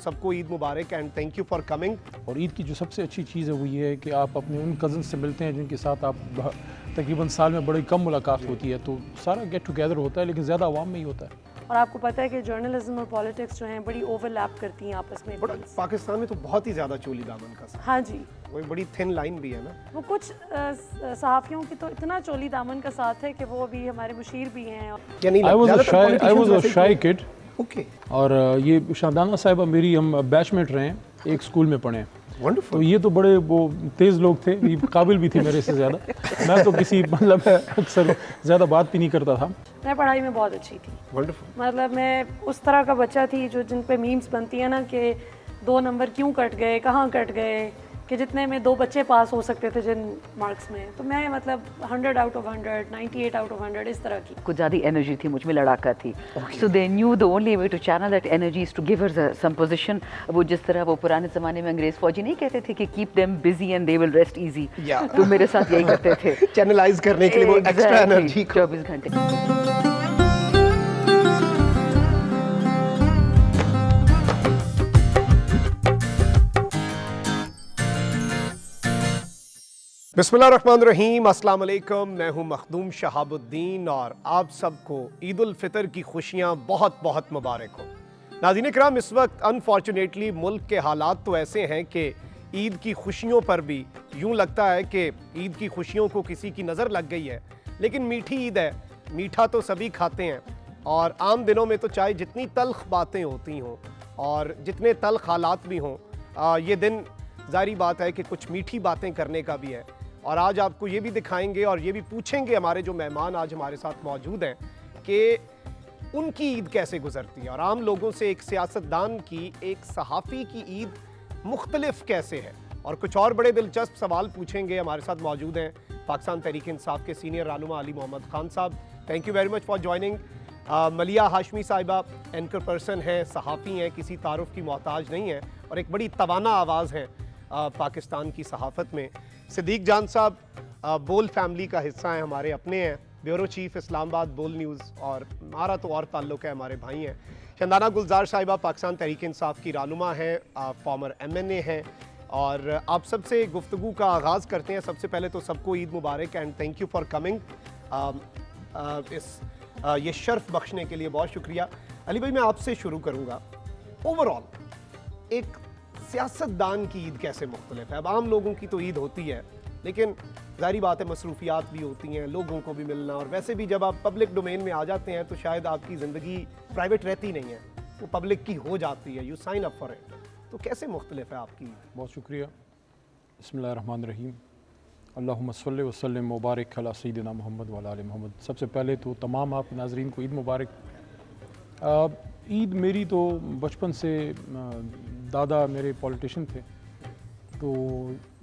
سب کو عید مبارک and thank you for coming. اور عید کی جو سب سے اچھی چیز ہے وہ یہ ہے کہ آپ اپنے ان کزن سے ملتے ہیں جن کے ساتھ آپ تقریباً سال میں بڑی کم ملاقات ہوتی ہے, تو سارا گیٹ ٹوگیدر ہوتا ہے لیکن زیادہ عوام میں ہی ہوتا ہے. اور آپ کو پتہ ہے کہ جرنلزم اور پالیٹکس جو ہیں بڑی اوور لیپ کرتی ہیں آپس میں. پاکستان میں تو بہت ہی زیادہ چولی دامن کا ساتھ. ہاں جی, وہ بڑی تھن لائن بھی ہے نا. وہ کچھ صحافیوں کی تو اتنا چولی دامن کا ساتھ ہے کہ وہ ابھی ہمارے مشیر بھی ہیں. I was a shy kid. Okay. اور یہ شاندانہ صاحبہ میری ہم بیچ میٹ رہے ہیں, ایک اسکول میں پڑھے ہیں. ونڈرفل. تو یہ تو بڑے وہ تیز لوگ تھے, یہ قابل بھی تھے میرے سے زیادہ. میں تو کسی مطلب اکثر زیادہ بات بھی نہیں کرتا تھا. میں پڑھائی میں بہت اچھی تھی. ونڈرفل. مطلب میں اس طرح کا بچہ تھی جو جن پہ میمز بنتی ہیں نا کہ 2 نمبر کیوں کٹ گئے, کہاں کٹ گئے, کہ جتنے میں 2 بچے پاس ہو سکتے تھے جن مارکس میں. تو میں مطلب 100 آؤٹ آف 100, 98 آؤٹ آف 100 اس طرح کی. کچھ زیادہ انرجی تھی مجھ میں, لڑاکا تھی. So they knew the only way to channel that energy is to give her some position. وہ جس طرح وہ پرانے زمانے میں انگریز فوجی نہیں کہتے تھے کہ keep them busy and they will rest easy, تو میرے ساتھ یہی کرتے تھے چینلائز کرنے کے لیے وہ ایکسٹرا انرجی 24 گھنٹے. بسم اللہ الرحمن الرحیم. السلام علیکم, میں ہوں مخدوم شہاب الدین اور آپ سب کو عید الفطر کی خوشیاں بہت بہت مبارک ہوں. ناظرین کرام, اس وقت انفارچونیٹلی ملک کے حالات تو ایسے ہیں کہ عید کی خوشیوں پر بھی یوں لگتا ہے کہ عید کی خوشیوں کو کسی کی نظر لگ گئی ہے. لیکن میٹھی عید ہے, میٹھا تو سبھی کھاتے ہیں, اور عام دنوں میں تو چاہے جتنی تلخ باتیں ہوتی ہوں اور جتنے تلخ حالات بھی ہوں, یہ دن ظاہری بات ہے کہ کچھ میٹھی باتیں کرنے کا بھی ہے. اور آج آپ کو یہ بھی دکھائیں گے اور یہ بھی پوچھیں گے ہمارے جو مہمان آج ہمارے ساتھ موجود ہیں کہ ان کی عید کیسے گزرتی ہے, اور عام لوگوں سے ایک سیاستدان کی, ایک صحافی کی عید مختلف کیسے ہے. اور کچھ اور بڑے دلچسپ سوال پوچھیں گے. ہمارے ساتھ موجود ہیں پاکستان تحریک انصاف کے سینئر رہنما علی محمد خان صاحب, thank you very much for joining. Millia Hashmi صاحبہ اینکر پرسن ہیں, صحافی ہیں, کسی تعارف کی محتاج نہیں ہیں, اور ایک بڑی توانا آواز ہے پاکستان کی صحافت میں. صدیق جان صاحب بول فیملی کا حصہ ہیں, ہمارے اپنے ہیں, بیورو چیف اسلام آباد بول نیوز, اور ہمارا تو اور تعلق ہے, ہمارے بھائی ہیں. شندانہ گلزار صاحبہ پاکستان تحریک انصاف کی رہنما ہیں, فارمر MNA ہیں, اور آپ سب سے گفتگو کا آغاز کرتے ہیں. سب سے پہلے تو سب کو عید مبارک and thank you for coming. یہ شرف بخشنے کے لیے بہت شکریہ. علی بھائی, میں آپ سے شروع کروں گا. اوور آل ایک سیاستدان کی عید کیسے مختلف ہے؟ اب عام لوگوں کی تو عید ہوتی ہے, لیکن ظاہری بات ہے مصروفیات بھی ہوتی ہیں, لوگوں کو بھی ملنا, اور ویسے بھی جب آپ پبلک ڈومین میں آ جاتے ہیں تو شاید آپ کی زندگی پرائیویٹ رہتی نہیں ہے, وہ پبلک کی ہو جاتی ہے, you sign up for it. تو کیسے مختلف ہے آپ کی عید؟ بہت شکریہ. بسم اللہ الرحمن الرحیم. اللہم صلی وسلم مبارک علی سیدنا محمد وعلی آل محمد. سب سے پہلے تو تمام آپ ناظرین کو عید مبارک. عید میری تو بچپن سے, دادا میرے پولیٹیشین تھے تو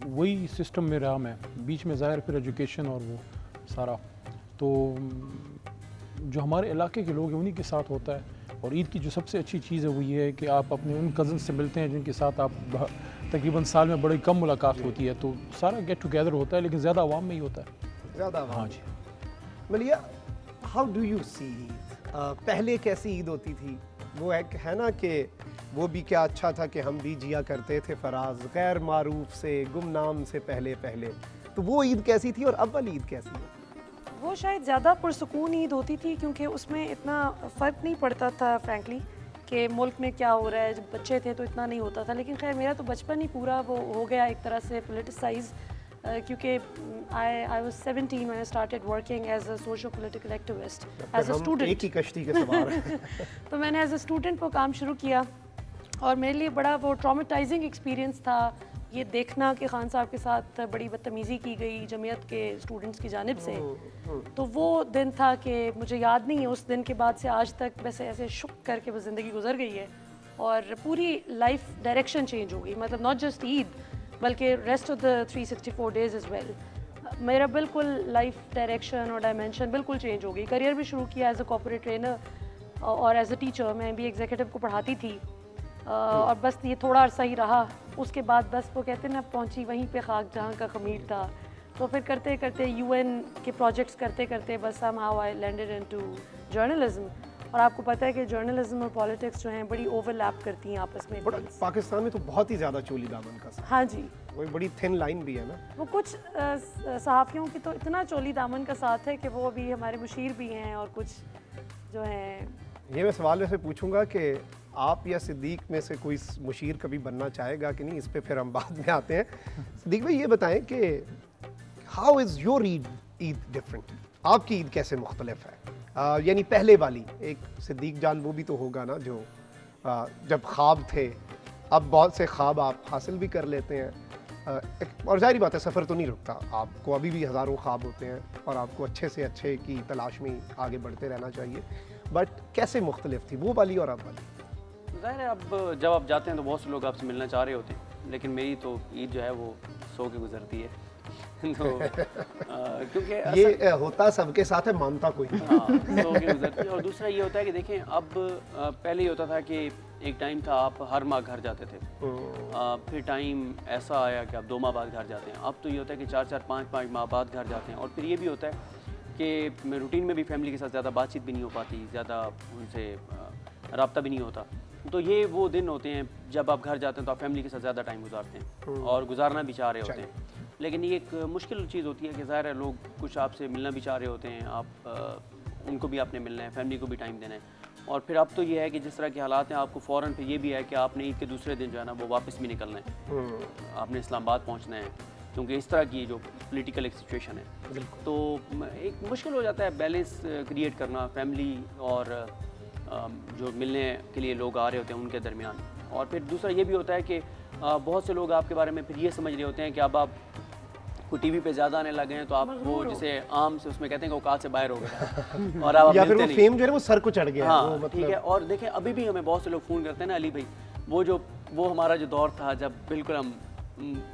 وہی سسٹم میں رہا میں, بیچ میں ظاہر پھر ایجوکیشن اور وہ سارا, تو جو ہمارے علاقے کے لوگ ہیں انہی کے ساتھ ہوتا ہے. اور عید کی جو سب سے اچھی چیز ہے وہ یہ ہے کہ آپ اپنے ان کزن سے ملتے ہیں جن کے ساتھ آپ تقریباً سال میں بڑی کم ملاقات ہوتی ہے, تو سارا گیٹ ٹوگیدر ہوتا ہے لیکن زیادہ عوام میں ہی ہوتا ہے. زیادہ عوام. ہاں جی. ملیہ, ہاؤ ڈو یو سی عید؟ پہلے کیسی عید ہوتی تھی؟ وہ ایک ہے نا کہ وہ بھی کیا اچھا تھا کہ ہم بھی جیا کرتے تھے فراز, غیر معروف سے, گمنام سے پہلے. تو وہ عید کیسی تھی اور اول عید کیسی ہے؟ وہ شاید زیادہ پرسکون عید ہوتی تھی کیونکہ اس میں اتنا فرق نہیں پڑتا تھا فرینکلی کہ ملک میں کیا ہو رہا ہے. جب بچے تھے تو اتنا نہیں ہوتا تھا, لیکن خیر میرا تو بچپن ہی پورا وہ ہو گیا ایک طرح سے پولیٹیسائز, کیونکہ I was 17 when I started working as a socio-political activist as a student. ایک ہی کشتی کے سوار ہیں. تو میں نے ایز اے اسٹوڈنٹ وہ کام شروع کیا, اور میرے لیے بڑا وہ ٹراماٹائزنگ ایکسپیرینس تھا یہ دیکھنا کہ خان صاحب کے ساتھ بڑی بدتمیزی کی گئی جمعیت کے اسٹوڈنٹس کی جانب سے. تو وہ دن تھا کہ مجھے یاد نہیں ہے, اس دن کے بعد سے آج تک ویسے ایسے شک کر کے وہ زندگی گزر گئی ہے, اور پوری لائف ڈائریکشن چینج ہو گئی. مطلب ناٹ جسٹ عید بلکہ rest of the 364 days as well. میرا بالکل لائف ڈائریکشن اور ڈائمینشن بالکل چینج ہو گئی. کریئر بھی شروع کیا ایز اے کارپوریٹ ٹرینر اور ایز اے ٹیچر. میں بھی ایگزیکٹو کو پڑھاتی تھی, اور بس یہ تھوڑا عرصہ ہی رہا. اس کے بعد بس وہ کہتے ہیں نا, پہنچی وہیں پہ خاک جہاں کا خمیر تھا. تو پھر کرتے کرتے UN کے پروجیکٹس کرتے کرتے بس somehow I landed into journalism. اور آپ کو پتہ ہے کہ جرنلزم اور پالیٹکس جو ہیں بڑی اوور لیپ کرتی ہیں آپس میں. بڑا پاکستان میں تو بہت ہی زیادہ چولی دامن کا ساتھ. ہاں جی, وہ بڑی تھن لائن بھی ہے نا. وہ کچھ صحافیوں کی تو اتنا چولی دامن کا ساتھ ہے کہ وہ ابھی ہمارے مشیر بھی ہیں, اور کچھ جو ہیں. یہ میں سوال ویسے پوچھوں گا کہ آپ یا صدیق میں سے کوئی مشیر کبھی بننا چاہے گا کہ نہیں, اس پہ پھر ہم بعد میں آتے ہیں. صدیق بھائی یہ بتائیں کہ how is your Eid different, آپ کی عید کیسے مختلف ہے؟ یعنی پہلے والی ایک صدیق جان وہ بھی تو ہوگا نا جو جب خواب تھے, اب بہت سے خواب آپ حاصل بھی کر لیتے ہیں, اور ظاہری بات ہے سفر تو نہیں رکتا, آپ کو ابھی بھی ہزاروں خواب ہوتے ہیں اور آپ کو اچھے سے اچھے کی تلاش میں آگے بڑھتے رہنا چاہیے, بٹ کیسے مختلف تھی وہ والی اور اب والی؟ ظاہر ہے اب جب آپ جاتے ہیں تو بہت سے لوگ آپ سے ملنا چاہ رہے ہوتے ہیں, لیکن میری تو عید جو ہے وہ سو کے گزرتی ہے. تو کیونکہ یہ ہوتا سب کے ساتھ ہے, مانتا کوئی نہیں. سو کے گزرتی ہے. اور دوسرا یہ ہوتا ہے کہ دیکھیں اب پہلے یہ ہوتا تھا کہ ایک ٹائم تھا آپ ہر ماہ گھر جاتے تھے, پھر ٹائم ایسا آیا کہ آپ 2 ماہ بعد گھر جاتے ہیں. اب تو یہ ہوتا ہے کہ 4-4 5-5 ماہ بعد گھر جاتے ہیں. اور پھر یہ بھی ہوتا ہے کہ روٹین میں بھی فیملی کے ساتھ زیادہ بات چیت بھی نہیں ہو پاتی, زیادہ ان سے رابطہ بھی نہیں ہوتا. تو یہ وہ دن ہوتے ہیں جب آپ گھر جاتے ہیں تو آپ فیملی کے ساتھ زیادہ ٹائم گزارتے ہیں اور گزارنا بھی چاہ رہے ہوتے ہیں. لیکن یہ ایک مشکل چیز ہوتی ہے کہ ظاہر ہے لوگ کچھ آپ سے ملنا بھی چاہ رہے ہوتے ہیں, آپ ان کو بھی آپ نے ملنا ہے, فیملی کو بھی ٹائم دینا ہے. اور پھر اب تو یہ ہے کہ جس طرح کے حالات ہیں آپ کو فوراً پھر یہ بھی ہے کہ آپ نے عید کے دوسرے دن جو ہے نا وہ واپس بھی نکلنا ہے, آپ نے اسلام آباد پہنچنا ہے, کیونکہ اس طرح کی جو پولیٹیکل ایک سچویشن ہے. تو ایک مشکل ہو جاتا ہے بیلنس کریٹ کرنا فیملی اور جو ملنے کے لیے لوگ آ رہے ہوتے ہیں ان کے درمیان. اور پھر دوسرا یہ بھی ہوتا ہے کہ بہت سے لوگ آپ کے بارے میں پھر یہ سمجھ رہے ہوتے ہیں کہ اب آپ کوئی ٹی وی پہ زیادہ آنے لگے ہیں تو آپ وہ جسے عام سے اس میں کہتے ہیں کہ اوقات سے باہر ہو گئے اور آپ یا پھر وہ فیم جو ہے وہ سر کو چڑھ گیا. ہاں ٹھیک ہے. اور دیکھیں ابھی بھی ہمیں بہت سے لوگ فون کرتے ہیں نا, علی بھائی وہ ہمارا جو دور تھا جب بالکل ہم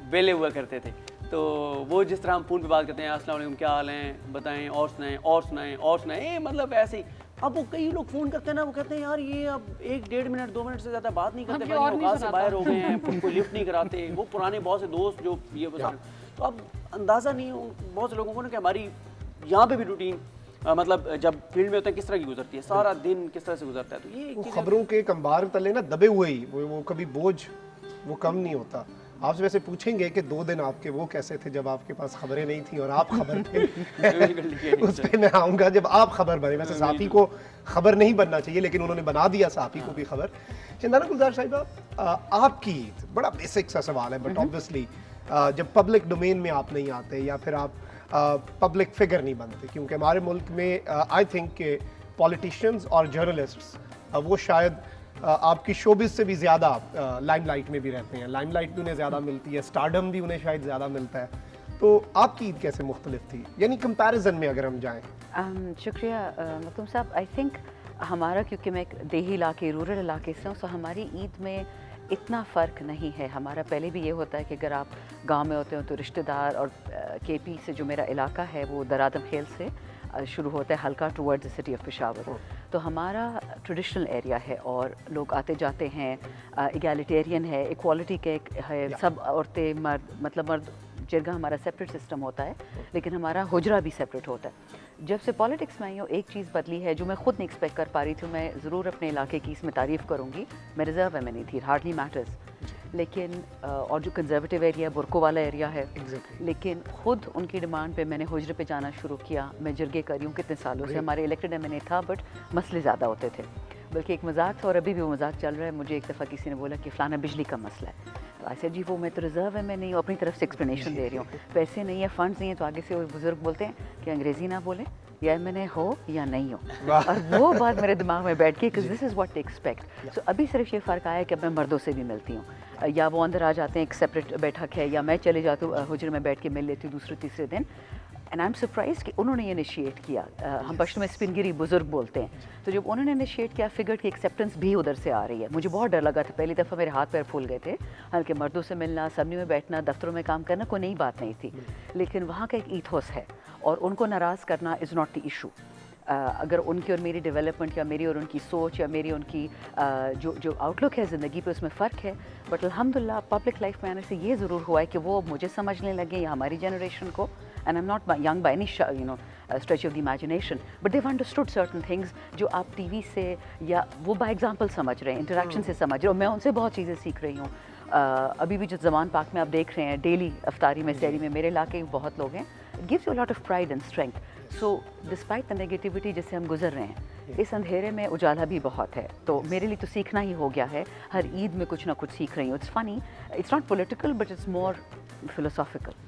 ویلے ہوا کرتے تھے, تو وہ جس طرح ہم فون پہ بات کرتے ہیں السلام علیکم کیا حال ہیں بتائیں, اور سنائیں اور سنائیں اور سنائیں, مطلب ایسے ہی. اب وہ کئی لوگ فون کرتے ہیں نا, وہ کہتے ہیں یار یہ اب 1-1.5 منٹ 2 منٹ سے زیادہ بات نہیں کرتے, اوقات سے باہر ہو گئے ہیں, کوئی لفٹ نہیں کراتے. وہ پرانے بہت سے دوست جو یہ تو اب اندازہ نہیں بہت سے لوگوں کو نا کہ ہماری یہاں پہ بھی روٹین مطلب جب فیلڈ میں ہوتے ہیں کس طرح کی گزرتی ہے, سارا دن کس طرح سے گزرتا ہے. تو یہ خبروں کے ایک انبار تلے نا دبے ہوئے ہی وہ کبھی بوجھ وہ کم نہیں ہوتا. آپ سے ویسے پوچھیں گے کہ 2 دن آپ کے وہ کیسے تھے جب آپ کے پاس خبریں نہیں تھیں اور آپ خبر تھے, اس پہ میں آؤں گا جب آپ خبر بنے. ویسے صحافی کو خبر نہیں بننا چاہیے لیکن انہوں نے بنا دیا صحافی کو بھی خبر. چندانہ گلزار صاحبہ آپ کی بڑا بیسک سا سوال ہے, بٹ آبویسلی جب پبلک ڈومین میں آپ نہیں آتے یا پھر آپ پبلک فگر نہیں بنتے, کیونکہ ہمارے ملک میں آئی تھنک کہ پولیٹیشینز اور جرنلسٹس وہ شاید آپ کی شوبز سے بھی زیادہ لائم لائٹ میں بھی رہتے ہیں, لائم لائٹ بھی انہیں زیادہ ملتی ہے, اسٹارڈم بھی انہیں شاید زیادہ ملتا ہے. تو آپ کی عید کیسے مختلف تھی, یعنی کمپیریزن میں اگر ہم جائیں؟ شکریہ مختوم صاحب. آئی تھنک ہمارا کیونکہ میں ایک دیہی علاقے رورل علاقے سے ہوں, سو ہماری عید میں اتنا فرق نہیں ہے. ہمارا پہلے بھی یہ ہوتا ہے کہ اگر آپ گاؤں میں ہوتے ہو تو رشتہ دار, اور کے پی سے جو میرا علاقہ ہے وہ درادم خیل سے شروع ہوتا ہے حلقہ toward the city of Peshawar. تو ہمارا ٹریڈیشنل ایریا ہے اور لوگ آتے جاتے ہیں, ایگیلیٹیرین ہے, ایکوالٹی کے ہے, سب عورتیں مرد, مطلب مرد جرگہ ہمارا سیپریٹ سسٹم ہوتا ہے لیکن ہمارا حجرہ بھی سیپریٹ ہوتا ہے. جب سے پالیٹکس میں آئی ہوں ایک چیز بدلی ہے جو میں خود نہیں ایکسپیکٹ کر پا رہی تھی. میں ضرور اپنے علاقے کی اس میں تعریف کروں گی, میں ریزرو میں نہیں تھی, ہارڈلی میٹرز, لیکن اور جو کنزرویٹیو ایریا برکو والا ایریا ہے, لیکن خود ان کی ڈیمانڈ پہ میں نے حجرے پہ جانا شروع کیا. میں جرگے کر رہی ہوں کتنے سالوں سے, ہمارے الیکٹڈ ایم این اے تھا بٹ مسئلے زیادہ ہوتے تھے, بلکہ ایک مذاق تھا اور ابھی بھی وہ مذاق چل رہا ہے. مجھے ایک دفعہ کسی نے بولا کہ فلانا بجلی کا مسئلہ ہے, تو ایسے جی وہ میں تو ریزرو ہے, میں نہیں ہوں, اپنی طرف سے ایکسپلینیشن دے رہی ہوں, پیسے نہیں ہے, فنڈز نہیں ہیں. تو آگے سے وہ بزرگ بولتے ہیں کہ انگریزی نہ بولیں, یا ایم این اے ہو یا نہیں ہو, اور وہ بات میرے دماغ میں بیٹھ کے کہ دس از واٹ ایکسپیکٹ. سو ابھی صرف یہ فرق آیا کہ اب میں مردوں سے بھی ملتی ہوں, یا وہ اندر آ جاتے ہیں ایک سیپریٹ بیٹھک ہے, یا میں چلے جاتی ہوں حجرے میں بیٹھ کے مل لیتی ہوں دوسرے تیسرے دن. اینڈ آئی ایم سرپرائز کہ انہوں نے یہ انیشیٹ کیا. ہم پشتو میں اسپن گیری بزرگ بولتے ہیں, تو جب انہوں نے انیشیٹ کیا فگر کی ایکسیپٹنس بھی ادھر سے آ رہی ہے. مجھے بہت ڈر لگا تھا پہلی دفعہ, میرے ہاتھ پیر پھول گئے تھے, حالانکہ مردوں سے ملنا, اسمبلی میں بیٹھنا, دفتروں میں کام کرنا کوئی نئی بات نہیں تھی, لیکن وہاں کا ایک ایتھوس ہے اور ان کو ناراض کرنا از ناٹ دی ایشو. اگر ان کی اور میری ڈیولپمنٹ یا میری اور ان کی سوچ یا میری ان کی جو آؤٹ لک ہے زندگی پہ اس میں فرق ہے, بٹ الحمدللہ پبلک لائف میں آنے سے یہ ضرور ہوا ہے کہ وہ مجھے سمجھنے لگے یا ہماری جنریشن کو, and I am not young by any stretch of the imagination, but they've understood certain things جو آپ ٹی وی سے یا وہ بائی ایگزامپل سمجھ رہے ہیں, انٹریکشن سے سمجھ رہے ہیں, اور میں ان سے بہت چیزیں سیکھ رہی ہوں. ابھی بھی جو زمان پاک میں آپ دیکھ رہے ہیں ڈیلی افطاری میں سحری میں میرے علاقے میں بہت لوگ ہیں, it gives you lot of pride and strength. So despite the negativity جس سے ہم گزر رہے ہیں, اس اندھیرے میں اجالا بھی بہت ہے. تو میرے لیے تو سیکھنا ہی ہو گیا ہے, ہر عید میں کچھ نہ کچھ سیکھ رہی ہوں. It's funny, it's not political but it's more philosophical.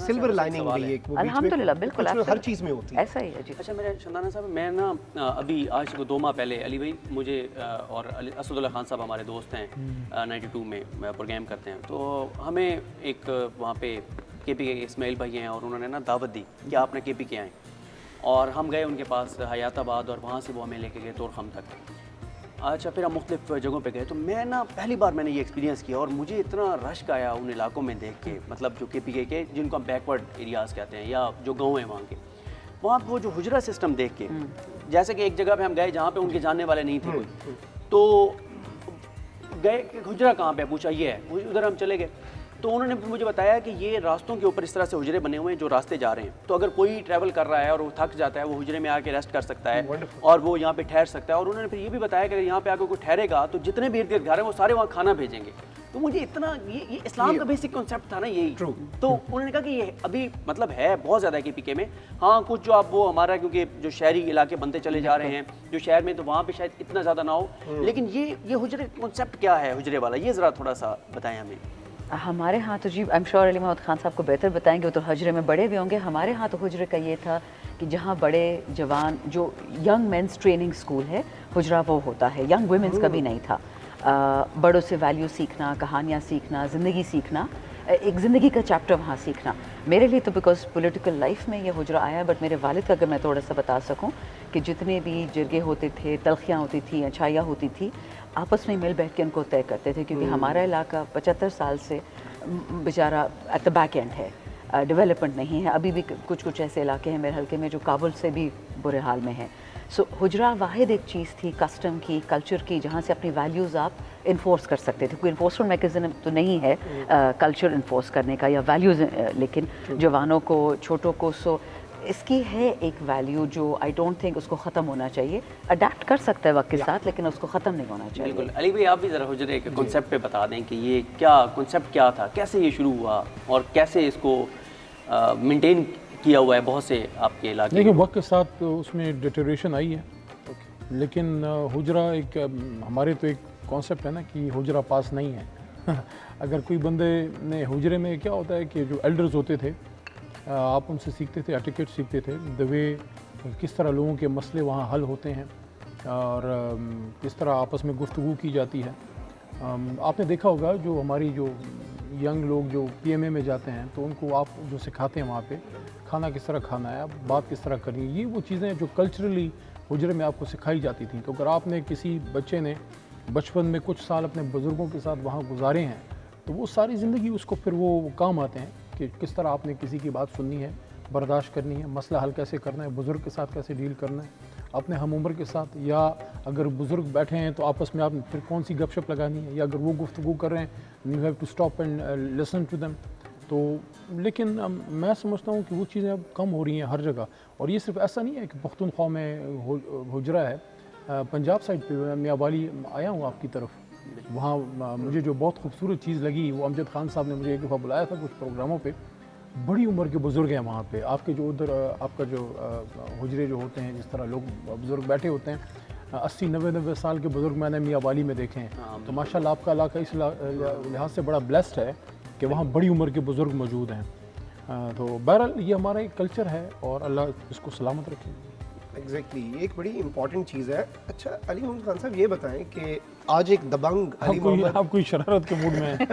Silver lining بھی ایک الحمدللہ بالکل ہر چیز میں ہوتی ہے, ایسا ہی ہے جی. اچھا میرے شندانہ صاحب, میں نا ابھی آج سے 2 ماہ پہلے علی بھائی مجھے اور اسد اللہ خان صاحب ہمارے دوست ہیں 92 میں پروگرام کرتے ہیں, تو ہمیں ایک وہاں پہ کے پی کے اسماعیل بھائی ہیں اور انہوں نے نا دعوت دی کہ آپ نے کے پی کے آئیں, اور ہم گئے ان کے پاس حیات آباد, اور وہاں سے وہ ہمیں لے کے گئے طورخم تک. اچھا پھر ہم مختلف جگہوں پہ گئے, تو میں نا پہلی بار میں نے یہ ایکسپیرینس کیا اور مجھے اتنا رشک آیا ان علاقوں میں دیکھ کے, مطلب جو کے پی کے جن کو ہم بیکورڈ ایریاز کہتے ہیں یا جو گاؤں ہیں وہاں کے, وہاں پہ وہ جو حجرہ سسٹم دیکھ کے, جیسے کہ ایک جگہ پہ ہم گئے جہاں پہ ان کے جاننے والے نہیں تھے کوئی, تو گئے حجرہ کہاں پہ, پوچھا یہ ہے, ادھر ہم چلے گئے. تو انہوں نے مجھے بتایا کہ یہ راستوں کے اوپر اس طرح سے حجرے بنے ہوئے ہیں جو راستے جا رہے ہیں, تو اگر کوئی ٹریول کر رہا ہے اور وہ تھک جاتا ہے وہ حجرے میں آ کے ریسٹ کر سکتا ہے اور وہ یہاں پہ ٹھہر سکتا ہے. اور انہوں نے پھر یہ بھی بتایا کہ اگر یہاں پہ آ کے کوئی ٹھہرے گا تو جتنے بھی ارد گرد گھر ہیں وہ سارے وہاں کھانا بھیجیں گے. تو مجھے اتنا یہ اسلام کا بیسک کانسیپٹ تھا نا یہی. تو انہوں نے کہا کہ یہ ابھی مطلب ہے بہت زیادہ کے پی کے میں, ہاں کچھ جو آپ وہ ہمارا کیونکہ جو شہری علاقے بنتے چلے جا رہے ہیں جو شہر میں, تو وہاں پہ شاید اتنا زیادہ نہ ہو, لیکن یہ حجرے کانسیپٹ کیا ہے حجرے والا, یہ ذرا تھوڑا سا بتائیں ہمیں. ہمارے ہاں تو جی آئی ایم شیور علی محمد خان صاحب کو بہتر بتائیں گے, وہ تو حجرے میں بڑے بھی ہوں گے. ہمارے ہاں تو حجرے کا یہ تھا کہ جہاں بڑے جوان جو ینگ مینس ٹریننگ اسکول ہے, حجرہ وہ ہوتا ہے. ینگ ویمنس کا بھی نہیں تھا. بڑوں سے ویلیو سیکھنا, کہانیاں سیکھنا, زندگی سیکھنا, ایک زندگی کا چیپٹر وہاں سیکھنا. میرے لیے تو بیکاز پولیٹیکل لائف میں یہ حجرہ آیا, بٹ میرے والد کا اگر میں تھوڑا سا بتا سکوں کہ جتنے بھی جرگے ہوتے تھے, تلخیاں ہوتی تھیں, اچھائیاں ہوتی تھی, آپس میں مل بیٹھ کے ان کو طے کرتے تھے, کیونکہ ہمارا علاقہ 75 سال سے بیچارہ ایٹ دا بیک اینڈ ہے, ڈیولپمنٹ نہیں ہے. ابھی بھی کچھ ایسے علاقے ہیں میرے حلقے میں جو کابل سے بھی برے حال میں ہیں. سو حجرہ واحد ایک چیز تھی کسٹم کی, کلچر کی, جہاں سے اپنی ویلیوز آپ انفورس کر سکتے تھے. کوئی انفورسمنٹ میکینزم تو نہیں ہے کلچر انفورس کرنے کا یا ویلیوز, لیکن جوانوں کو, چھوٹوں کو, سو اس کی ہے ایک ویلیو جو آئی ڈونٹ تھنک اس کو ختم ہونا چاہیے. اڈیپٹ کر سکتا ہے وقت کے ساتھ, لیکن اس کو ختم نہیں ہونا چاہیے. بالکل. علی بھائی آپ بھی ذرا حجرے کے کانسیپٹ پہ بتا دیں کہ یہ کیا کانسیپٹ کیا تھا, کیسے یہ شروع ہوا اور کیسے اس کو مینٹین کیا ہوا ہے بہت سے آپ کے علاقے. دیکھیں وقت کے ساتھ اس میں ڈیٹریشن آئی ہے, لیکن حجرہ ایک ہمارے تو ایک کانسیپٹ ہے نا کہ حجرہ پاس نہیں ہے. اگر کوئی بندے نے حجرے میں کیا ہوتا ہے کہ جو ایلڈرز ہوتے تھے آپ ان سے سیکھتے تھے, ایٹیکیٹ سیکھتے تھے, دا وے کس طرح لوگوں کے مسئلے وہاں حل ہوتے ہیں اور کس طرح آپس میں گفتگو کی جاتی ہے. آپ نے دیکھا ہوگا جو ہماری جو ینگ لوگ جو پی ایم اے میں جاتے ہیں تو ان کو آپ جو سکھاتے ہیں وہاں پہ کھانا کس طرح کھانا ہے, بات کس طرح کرنی ہے, یہ وہ چیزیں جو کلچرلی حجرے میں آپ کو سکھائی جاتی تھیں. تو اگر آپ نے کسی بچے نے بچپن میں کچھ سال اپنے بزرگوں کے ساتھ وہاں گزارے ہیں تو وہ ساری زندگی اس کو پھر وہ کام آتے ہیں کہ کس طرح آپ نے کسی کی بات سننی ہے, برداشت کرنی ہے, مسئلہ حل کیسے کرنا ہے, بزرگ کے ساتھ کیسے ڈیل کرنا ہے, اپنے ہم عمر کے ساتھ, یا اگر بزرگ بیٹھے ہیں تو آپس میں آپ پھر کون سی گپ شپ لگانی ہے, یا اگر وہ گفتگو کر رہے ہیں you have to stop and listen to them. تو لیکن میں سمجھتا ہوں کہ وہ چیزیں اب کم ہو رہی ہیں ہر جگہ. اور یہ صرف ایسا نہیں ہے کہ پختونخوا میں حجرہ ہے, پنجاب سائڈ پہ میں میاں والی آیا ہوں آپ کی طرف, وہاں مجھے جو بہت خوبصورت چیز لگی وہ امجد خان صاحب نے مجھے ایک دفعہ بلایا تھا کچھ پروگراموں پہ. بڑی عمر کے بزرگ ہیں وہاں پہ, آپ کے جو ادھر آپ کا جو حجرے جو ہوتے ہیں جس طرح لوگ بزرگ بیٹھے ہوتے ہیں 80-90 سال کے بزرگ میں نے میاں والی میں دیکھے ہیں. تو ماشاء اللہ آپ کا علاقہ اس لحاظ سے بڑا بلیسڈ ہے کہ وہاں بڑی عمر کے بزرگ موجود ہیں. تو بہرحال یہ ہمارا ایک کلچر ہے اور اللہ اس کو سلامت رکھے. ایگزیکٹلی یہ ایک بڑی امپورٹنٹ چیز ہے. اچھا علی محمد خان صاحب یہ بتائیں کہ آج ایک دبنگ علی محمد, آپ کوئی شرارت کے موڈ میں ہیں؟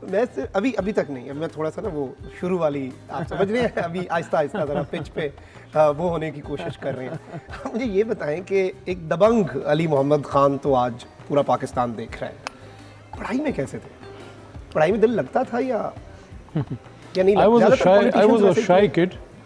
میں ابھی تک نہیں, اب میں تھوڑا سا نا وہ شروع والی آپ سمجھ رہے ہیں, ابھی آہستہ آہستہ ذرا پچ پہ وہ ہونے کی کوشش کر رہے ہیں. مجھے یہ بتائیں کہ ایک دبنگ علی محمد خان تو آج پورا پاکستان دیکھ رہا ہے, پڑھائی میں کیسے تھے؟ پڑھائی میں دل لگتا تھا یا نہیں؟ I was a shy kid.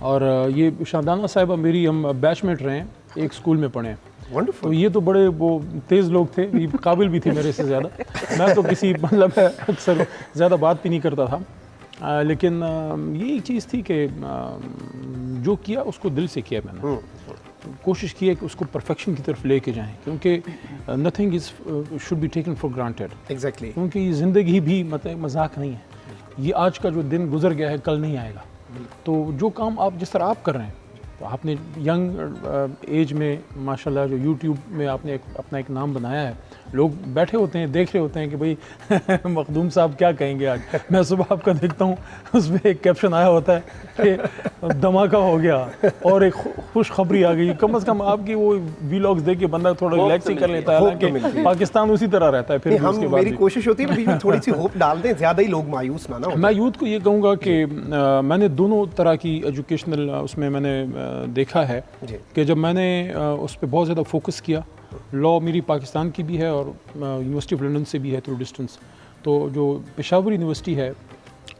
اور یہ شاندانہ صاحبہ میری ہم بیچ میٹ رہے ہیں, ایک اسکول میں پڑھے ہیں. تو ونڈرفل. یہ تو بڑے وہ تیز لوگ تھے, یہ قابل بھی تھے میرے سے زیادہ. میں تو کسی مطلب اکثر زیادہ بات بھی نہیں کرتا تھا, لیکن یہ ایک چیز تھی کہ جو کیا اس کو دل سے کیا میں نے. کوشش کی ہے کہ اس کو پرفیکشن کی طرف لے کے جائیں, کیونکہ nothing is should be taken for granted. Exactly. کیونکہ یہ زندگی بھی مطلب مذاق نہیں ہے. یہ آج کا جو دن گزر گیا ہے کل نہیں آئے گا. تو جو کام آپ جس طرح آپ کر رہے ہیں, تو آپ نے ینگ ایج میں ماشاءاللہ جو یوٹیوب میں آپ نے اپنا ایک نام بنایا ہے, لوگ بیٹھے ہوتے ہیں دیکھ رہے ہوتے ہیں کہ بھئی مخدوم صاحب کیا کہیں گے آج. میں صبح آپ کا دیکھتا ہوں, اس میں ایک کیپشن آیا ہوتا ہے کہ دھماکہ ہو گیا اور ایک خوشخبری آ گئی. کم از کم آپ کی وہ ویلاگز دیکھ کے بندہ تھوڑا ریلیکس ہی کر لیتا ہے, حالانکہ پاکستان اسی طرح رہتا ہے. پھر ہم میری کوشش ہوتی ہے تھوڑی سی ہوپ ڈال دیں, زیادہ ہی لوگ مایوس نہ ہو. میں یوتھ کو یہ کہوں گا کہ میں نے دونوں طرح کی ایجوکیشنل اس میں نے دیکھا ہے کہ جب میں نے اس پہ بہت زیادہ فوکس کیا, لاء میری پاکستان کی بھی ہے اور یونیورسٹی آف لنڈن سے بھی ہے تھرو ڈسٹنس. تو جو پشاور یونیورسٹی ہے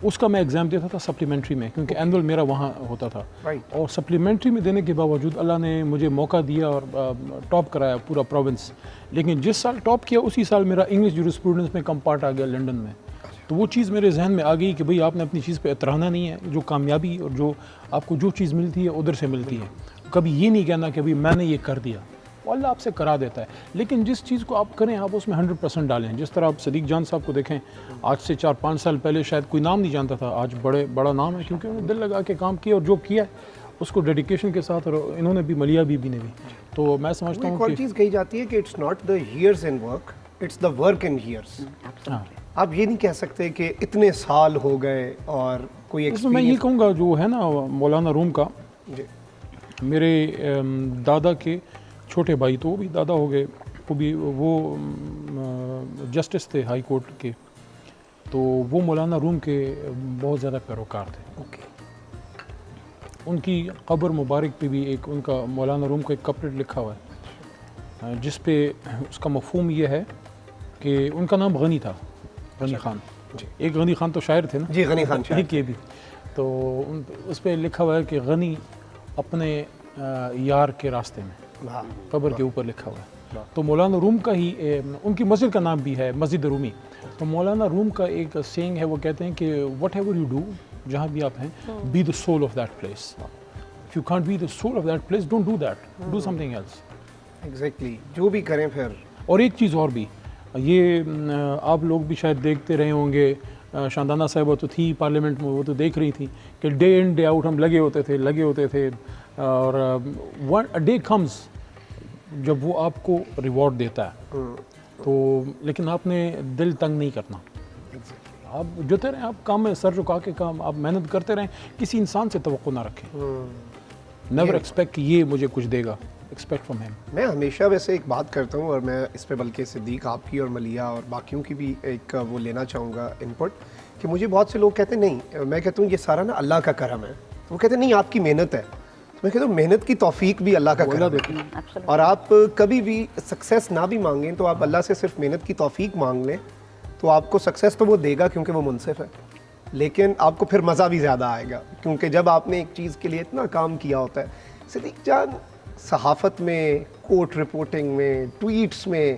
اس کا میں ایگزام دیتا تھا سپلیمنٹری میں, کیونکہ اینول میرا وہاں ہوتا تھا. اور سپلیمنٹری میں دینے کے باوجود اللہ نے مجھے موقع دیا اور ٹاپ کرایا پورا پروونس. لیکن جس سال ٹاپ کیا اسی سال میرا انگلش جورسپروڈنس میں کم پارٹ آ گیا لنڈن میں. تو وہ چیز میرے ذہن میں آ گئی کہ بھئی آپ نے اپنی چیز پہ اترانا نہیں ہے. جو کامیابی اور جو آپ کو جو چیز ملتی ہے ادھر سے ملتی ہے. کبھی یہ نہیں کہنا کہ بھئی میں نے یہ کر دیا, وہ اللہ آپ سے کرا دیتا ہے. لیکن جس چیز کو آپ کریں آپ اس میں 100% ڈالیں. جس طرح آپ صدیق جان صاحب کو دیکھیں, آج سے 4-5 سال پہلے شاید کوئی نام نہیں جانتا تھا, آج بڑا نام ہے کیونکہ انہوں نے دل لگا کے کام کیا اور جو کیا اس کو ڈیڈیکیشن کے ساتھ, اور انہوں نے بھی ملیا بی نے بھی. تو میں سمجھتا ہوں کہ چیز کہی جاتی ہے کہ it's not the years in work, it's the work in years. آپ یہ نہیں کہہ سکتے کہ اتنے سال ہو گئے اور کوئی ایکسپیرینس. میں یہ کہوں گا جو ہے نا مولانا روم کا, میرے دادا کے چھوٹے بھائی, تو وہ بھی دادا ہو گئے, وہ جسٹس تھے ہائی کورٹ کے, تو وہ مولانا روم کے بہت زیادہ پیروکار تھے. ان کی قبر مبارک پہ بھی ایک ان کا مولانا روم کا ایک کپڑے لکھا ہوا ہے, جس پہ اس کا مفہوم یہ ہے کہ ان کا نام غنی تھا, غنی خان. ایک غنی خان تو شاعر تھے نا, جی غنی خان شاعر کے بھی. تو اس پہ لکھا ہوا ہے کہ غنی اپنے یار کے راستے میں, قبر کے اوپر لکھا ہوا ہے. تو مولانا روم کا ہی ان کی مسجد کا نام بھی ہے مسجد رومی. تو مولانا روم کا ایک سینگ ہے, وہ کہتے ہیں کہ وٹ ایور یو ڈو, جہاں بھی آپ ہیں, be the soul of that place. If you can't be the soul of that place don't do that, do something else. Exactly, جو بھی کریں پھر. اور ایک چیز اور بھی, یہ آپ لوگ بھی شاید دیکھتے رہے ہوں گے, شاندانہ صاحبہ تو تھی پارلیمنٹ میں, وہ تو دیکھ رہی تھی کہ ڈے ان ڈے آؤٹ ہم لگے ہوتے تھے. اور ون ڈے کمز جب وہ آپ کو ریوارڈ دیتا ہے, تو لیکن آپ نے دل تنگ نہیں کرنا. آپ جوتے رہیں, آپ کام میں سر جھکا کے کام, آپ محنت کرتے رہیں, کسی انسان سے توقع نہ رکھیں. نیور ایکسپیکٹ کہ یہ مجھے کچھ دے گا, ایکسپیکٹ فرام ہیم. میں ہمیشہ ویسے ایک بات کرتا ہوں, اور میں اس پہ بلکہ صدیق آپ کی اور ملیہ اور باقیوں کی بھی ایک وہ لینا چاہوں گا انپٹ, کہ مجھے بہت سے لوگ کہتے ہیں نہیں, میں کہتا ہوں یہ سارا نا اللہ کا کرم ہے. وہ کہتے ہیں نہیں آپ کی محنت ہے. میں کہتا ہوں محنت کی توفیق بھی اللہ کا کرم ہے, اور آپ کبھی بھی سکسیس نہ بھی مانگیں تو آپ اللہ سے صرف محنت کی توفیق مانگ لیں, تو آپ کو سکسیس تو وہ دے گا کیونکہ وہ منصف ہے, لیکن آپ کو پھر مزہ بھی زیادہ آئے گا, کیونکہ جب آپ نے ایک چیز کے لیے اتنا کام کیا ہوتا ہے. صدیق جان, صحافت میں, کورٹ رپورٹنگ میں, ٹویٹس میں,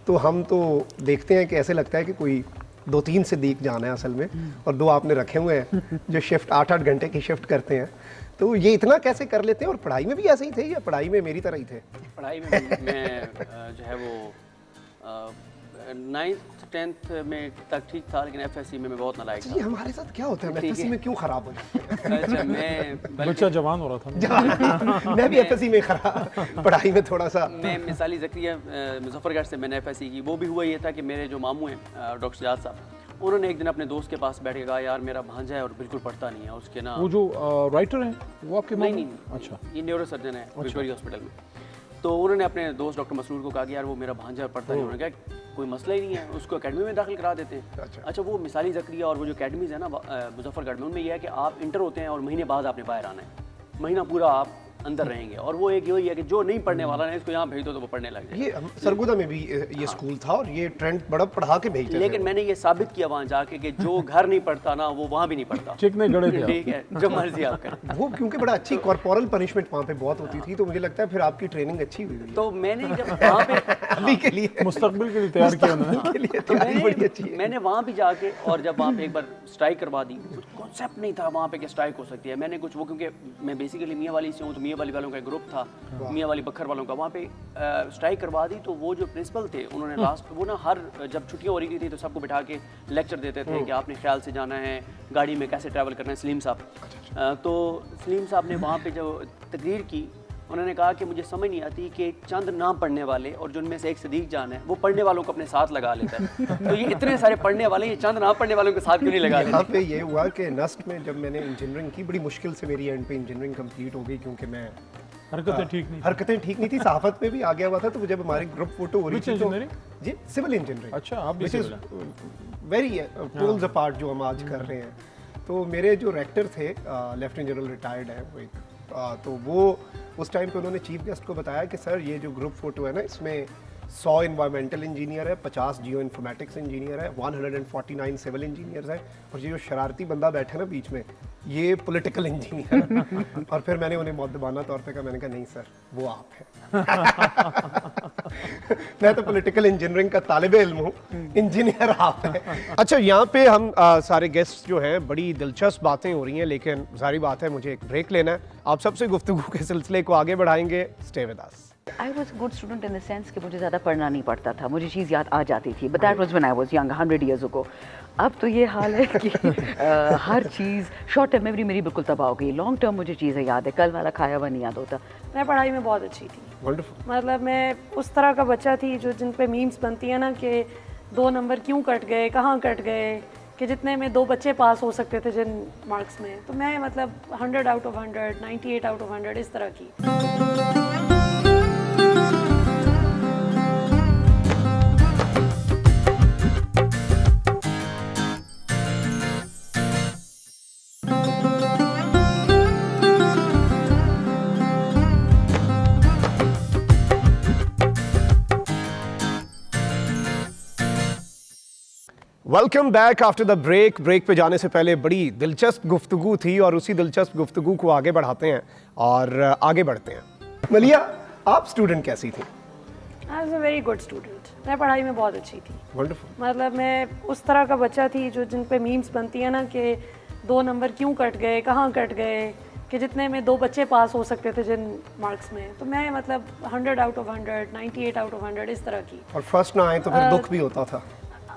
تو ہم تو دیکھتے ہیں کہ ایسے لگتا ہے کہ کوئی 2-3 صدیق جان ہے اصل میں, اور 2 آپ نے رکھے ہوئے ہیں جو شفٹ 8-8 گھنٹے کی شفٹ کرتے ہیں. تو یہ اتنا کیسے کر لیتے ہیں, اور پڑھائی میں بھی ایسے ہی تھے یا پڑھائی میں میری طرح ہی تھے؟ پڑھائی میں میں جو ہے وہ 9th 10th میں تک ٹھیک تھا, لیکن ایف ایس سی میں بہت نالائق تھا. یہ ہمارے ساتھ کیا ہوتا ہے, ایف ایس سی میں کیوں خراب ہو جاتے ہیں؟ اچھا, میں بچہ جوان ہو رہا تھا, میں بھی ایف ایس سی میں خراب, پڑھائی میں تھوڑا سا. میں مثالی ذکریہ مظفر گڑھ سے میں نے ایف ایس سی کی. وہ بھی ہوا یہ تھا کہ میرے جو ماموں ہیں ڈاکٹر سجاد صاحب, انہوں نے ایک دن اپنے دوست کے پاس بیٹھ کے کہا یار میرا بھانجا ہے اور بالکل پڑھتا نہیں ہے, اس کے نا وہ جو رائٹر ہیں وہ آپ کے نہیں, اچھا, یہ نیورو سرجن ہے وکٹوریہ ہاسپٹل میں. تو انہوں نے اپنے دوست ڈاکٹر مسرور کو کہا کہ یار وہ میرا بھانجا پڑھتا نہیں. انہوں نے کہا کوئی مسئلہ ہی نہیں ہے, اس کو اکیڈمی میں داخل کرا دیتے ہیں. اچھا, وہ مثالی ذکریہ اور وہ جو اکیڈمیز ہیں نا مظفر گڑھ میں, ان میں یہ ہے کہ آپ انٹر ہوتے ہیں اور مہینے بعد آپ نے باہر آنا ہے, مہینہ پورا آپ اندر رہیں گے. اور وہ ایک یہی ہے کہ جو نہیں پڑھنے والا ہے اس کو یہاں بھیج دو تو وہ پڑھنے لگ جائے. یہ سرگودا میں بھی یہ اسکول تھا اور یہ ٹرینڈ بڑا پڑھا کے بھیجتے تھے. لیکن میں نے یہ ثابت کیا وہاں جا کے کہ جو گھر نہیں پڑھتا نا وہ وہاں بھی نہیں پڑھتا. چکنے گڑے تھے ٹھیک ہے, جو مرضی آپ کریں. وہ کیونکہ بڑا اچھی کارپورل پنشمنٹ وہاں پہ بہت ہوتی تھی, تو مجھے لگتا ہے پھر آپ کی ٹریننگ اچھی ہوئی ہے. تو میں نے جب وہاں پہ ابھی کے لیے مستقبل کے لیے تیار کیا انہوں نے. میں نے وہاں بھی جا کے اور جب وہاں پہ ایک بار اسٹرائک کروا دی, کچھ کانسیپٹ نہیں تھا وہاں پہ کہ اسٹرائک ہو سکتی ہے. میں نے کچھ وہ کیونکہ میں بیسیکلی میاں والی سے ہوں تو میاں والی والوں کا ایک گروپ تھا, میاں والی بکھر والوں کا, وہاں پہ اسٹرائک کروا دی. تو وہ جو پرنسپل تھے انہوں نے لاسٹ وہ نا ہر جب چھٹیاں ہو رہی تھی تو سب کو بٹھا کے لیکچر دیتے تھے کہ آپ نے خیال سے جانا ہے, گاڑی میں کیسے ٹریول کرنا ہے. سلیم صاحب, تو سلیم صاحب نے وہاں پہ جو تقریر کی انہوں نے کہا کہ مجھے سمجھ نہیں آتی کہ چند نہ پڑھنے والے اور جن میں سے ایک صدیق جان ہے وہ پڑھنے والوں کو اپنے ساتھ لگا لیتا ہے, تو یہ اتنے سارے پڑھنے والے یہ چند نہ پڑھنے والوں کے ساتھ کیوں نہیں لگا لیتے. یہاں پہ یہ ہوا کہ نسٹ میں جب میں نے انجینئرنگ کی, بڑی مشکل سے میری اینڈ پہ انجینئرنگ کمپلیٹ ہو گئی کیونکہ میں حرکتیں ٹھیک نہیں تھی, صحافت میں بھی آ گیا ہوا تھا. تو جب ہماری گروپ فوٹو ہو رہی تھی تو جی سول انجینئرنگ. اچھا, آپ بھی ویری پولز اپارٹ جو ہم آج کر رہے ہیں. تو میرے جو ریکٹر تھے لیفٹیننٹ جنرل ریٹائرڈ ہیں وہ ایک, تو وہ اس ٹائم پہ انہوں نے چیف گیسٹ کو بتایا کہ سر یہ جو گروپ فوٹو ہے نا اس میں 100 انوائرمنٹل انجینئر ہے, 50 جیو انفارمیٹکس انجینئر ہے, 149 سول انجینئرز ہیں, اور یہ جو شرارتی بندہ بیٹھا نا بیچ میں یہ پولیٹیکل انجینئر ہے. اور پھر میں نے انہیں مؤدبانہ طور پہ کہا, میں نے کہا نہیں سر وہ آپ ہیں, میں تو پولیٹیکل انجینئرنگ کا طالب علم ہوں, انجینئر آپ ہیں. اچھا, یہاں پہ ہم سارے گیسٹ جو ہیں بڑی دلچسپ باتیں ہو رہی ہیں, لیکن ظاہری بات ہے مجھے ایک بریک لینا ہے. آپ سب سے گفتگو کے سلسلے کو آگے بڑھائیں گے, stay with us. I was a good student in the sense کہ مجھے زیادہ پڑھنا نہیں پڑتا تھا, مجھے چیز یاد آ جاتی تھی. But that was when I was young, 100 years ago. اب تو یہ حال ہے کہ ہر چیز شارٹ ٹرم میموری میری بالکل تباہ ہو گئی. لانگ ٹرم مجھے چیزیں یاد ہے, کل والا کھایا ہوا نہیں یاد ہوتا. میں پڑھائی میں بہت اچھی تھی, مطلب میں اس طرح کا بچہ تھی جو جن پہ میمز بنتی ہیں نا کہ 2 نمبر کیوں کٹ گئے, کہاں کٹ گئے, کہ جتنے میں 2 بچے پاس ہو سکتے تھے جن مارکس میں. تو میں مطلب 100 آؤٹ آف 100, 98 آؤٹ آف 100 اس طرح کی. Welcome back after the break. Break پہ جانے سے پہلے بڑی دلچسپ گفتگو تھی اور اسی دلچسپ گفتگو کو آگے بڑھاتے ہیں اور آگے بڑھتے ہیں. ملیہ, آپ اسٹوڈنٹ کیسی تھیں؟ I was a very good student. میں پڑھائی میں بہت اچھی تھی. ونڈرفل. مطلب میں اس طرح کا بچہ تھی جو جن پہ میمز بنتی ہیں نا کہ 2 نمبر کیوں کٹ گئے, کہاں کٹ گئے, کہ جتنے میں 2 بچے پاس ہو سکتے تھے جن مارکس میں. تو میں مطلب 100 آؤٹ آف 100, 98 آؤٹ آف 100 اس طرح کی. اور فرسٹ نہ آئے تو پھر دکھ بھی ہوتا تھا.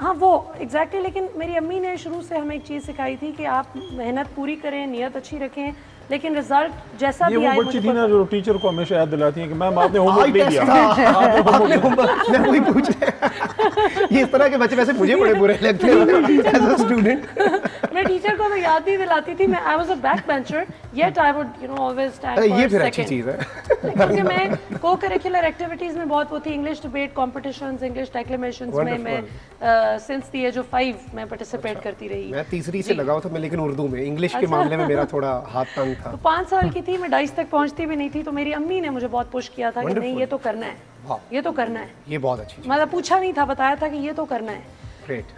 ہاں وہ ایگزیکٹلی. لیکن میری امی نے شروع سے ہمیں ایک چیز سکھائی تھی کہ آپ محنت پوری کریں, نیت اچھی رکھیں, لیکن رزلٹ جیسا بھی یہ وہ آئے. بچی تھی نا جو ٹیچر کو ہمیشہ یاد دلاتی ہیں کہ میم آپ نے ہوم ورک نہیں دیا. میں وہی پوچھ یہ اس طرح کے بچے ویسے مجھے بڑے برے لگتے ہیں ایز اے اسٹوڈنٹ. میں ٹیچر کو تو یاد نہیں دلاتی تھی. میں I was a back bencher, yet I would always stand for. یہ پھر اچھی چیز ہے کیونکہ میں کو کریکولر ایکٹیویٹیز میں بہت وہ تھی. انگلش ڈبیٹ کمپٹیشنز, انگلش ڈیکلیمیشنز میں سنس دی ایج آف 5 میں پارٹیسپیٹ کرتی رہی. میں تیسری سے لگا ہوا تھا میں, لیکن اردو میں, انگلش کے معاملے میں میرا تھوڑا ہاتھ تنگ تھا. تو 5 سال کی تھی میں, 2.5 تک پہنچتی بھی نہیں تھی. تو میری امی نے مجھے بہت پش کیا تھا کہ نہیں یہ تو کرنا ہے, یہ تو کرنا ہے. یہ بہت اچھی چیز. مطلب پوچھا نہیں تھا, بتایا تھا کہ یہ تو کرنا ہے.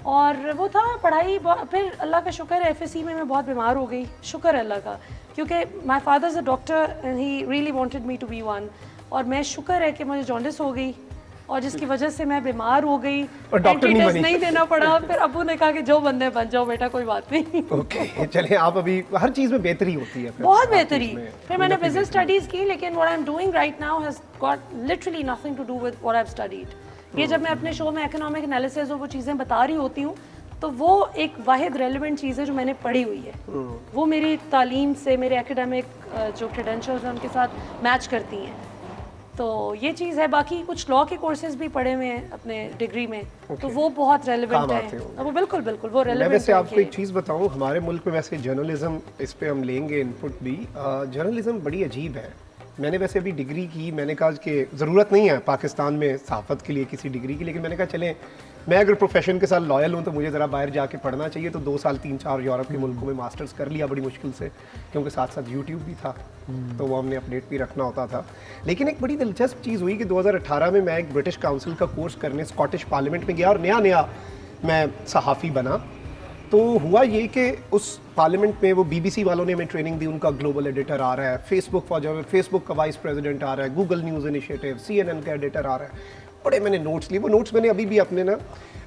اور وہ تھا پڑھائی. پھر اللہ کا شکر ہے ایف ایس سی میں بہت بیمار ہو گئی, شکر ہے اللہ کا, کیونکہ my father is a doctor and he really wanted me to be one. اور میں شکر ہے کہ مجھے جانڈس ہو گئی اور جس کی وجہ سے میں بیمار ہو گئی, اینٹی ٹیسٹ نہیں دینا پڑا. پھر ابو نے کہا کہ جو بندے بن جاؤ بیٹا, کوئی بات نہیں. اوکے چلیں, آپ ابھی ہر چیز میں بہتری ہوتی ہے, بہت بہتری. پھر میں نے بزنس اسٹڈیز کی, لیکن what I'm doing right now has got literally nothing to do with what I've studied. یہ جب میں اپنے شو میں اکنامک انالیسز اور وہ چیزیں بتا رہی ہوتی ہوں تو وہ ایک واحد ریلیونٹ چیز ہے جو میں نے پڑھی ہوئی ہے. وہ میری تعلیم سے, میرے ایکیڈیمک جو کریڈینشلز ہیں ان کے ساتھ میچ کرتی ہیں. تو یہ چیز ہے. باقی کچھ لاء کے کورسز بھی پڑھے ہوئے ہیں اپنے ڈگری میں, تو وہ بہت ریلیونٹ ہیں. وہ بالکل بالکل وہ ریلیونٹ. میں ویسے آپ کو ایک چیز بتاؤں, ہمارے ملک میں ویسے جرنلزم, اس پہ ہم لیں گے انپٹ بھی, جرنلزم بڑی عجیب ہے. میں نے ویسے ابھی ڈگری کی, میں نے کہا کہ ضرورت نہیں ہے پاکستان میں صحافت کے لیے کسی ڈگری کی, لیکن میں نے کہا چلیں میں اگر پروفیشن کے ساتھ لائل ہوں تو مجھے ذرا باہر جا کے پڑھنا چاہیے. تو 2 سال 3-4 یورپ کے ملکوں میں ماسٹرز کر لیا بڑی مشکل سے, کیونکہ ساتھ ساتھ یوٹیوب بھی تھا تو وہ ہم نے اپڈیٹ بھی رکھنا ہوتا تھا. لیکن ایک بڑی دلچسپ چیز ہوئی کہ 2018 میں ایک برٹش کاؤنسل کا کورس کرنے اسکاٹش پارلیمنٹ میں گیا اور نیا میں صحافی بنا. تو ہوا یہ کہ اس پارلیمنٹ میں وہ BBC والوں نے ہمیں ٹریننگ دی, ان کا گلوبل ایڈیٹر آ رہا ہے, فیس بک کا وائس پریزیڈنٹ آ رہا ہے, گوگل نیوز انیشیٹو, CNN کا ایڈیٹر آ رہا ہے. بڑے میں نے نوٹس لیے, وہ نوٹس میں نے ابھی بھی اپنے نا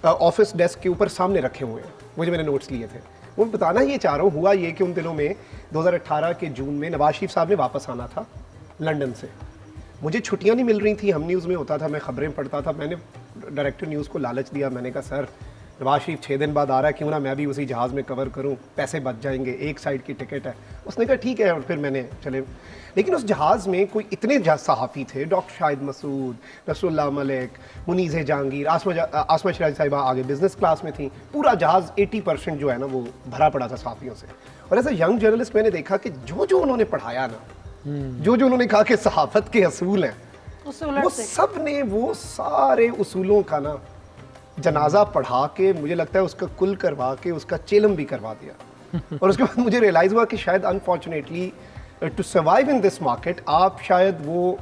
آفس ڈیسک کے اوپر سامنے رکھے ہوئے ہیں, مجھے میں نے نوٹس لیے تھے. وہ بتانا یہ چاہ رہا ہوں, ہوا یہ کہ ان دنوں میں 2018 کے جون میں نواز شریف صاحب نے واپس آنا تھا لنڈن سے. مجھے چھٹیاں نہیں مل رہی تھیں, ہم نیوز میں ہوتا تھا, میں خبریں پڑھتا تھا. میں نے ڈائریکٹر نیوز کو لالچ دیا, میں نے کہا سر نواز شریف 6 دن بعد آ رہا ہے, کیوں نہ میں بھی اسی جہاز میں کور کروں, پیسے بچ جائیں گے, ایک سائڈ کی ٹکٹ ہے. اس نے کہا ٹھیک ہے, اور پھر میں نے چلے. لیکن اس جہاز میں کوئی اتنے صحافی تھے, ڈاکٹر شاہد مسعود, رسول اللہ ملک, منیز جہانگیر, آسمہ شیرازی صاحبہ آگے بزنس کلاس میں تھیں. پورا جہاز 80% جو ہے نا وہ بھرا پڑا تھا صحافیوں سے. اور ایز اے ینگ جرنلسٹ میں نے دیکھا کہ جو انہوں نے پڑھایا نا, جو انہوں نے کہا کہ صحافت کے اصول ہیں, وہ سب نے وہ سارے اصولوں کا نا جنازہ پڑھا کے, مجھے لگتا ہے اس کا کل کروا کے اس کا چیلم بھی کروا دیا. اور اس کے بعد مجھے ریئلائز ہوا کہ شاید unfortunately to survive in this market آپ شاید وہ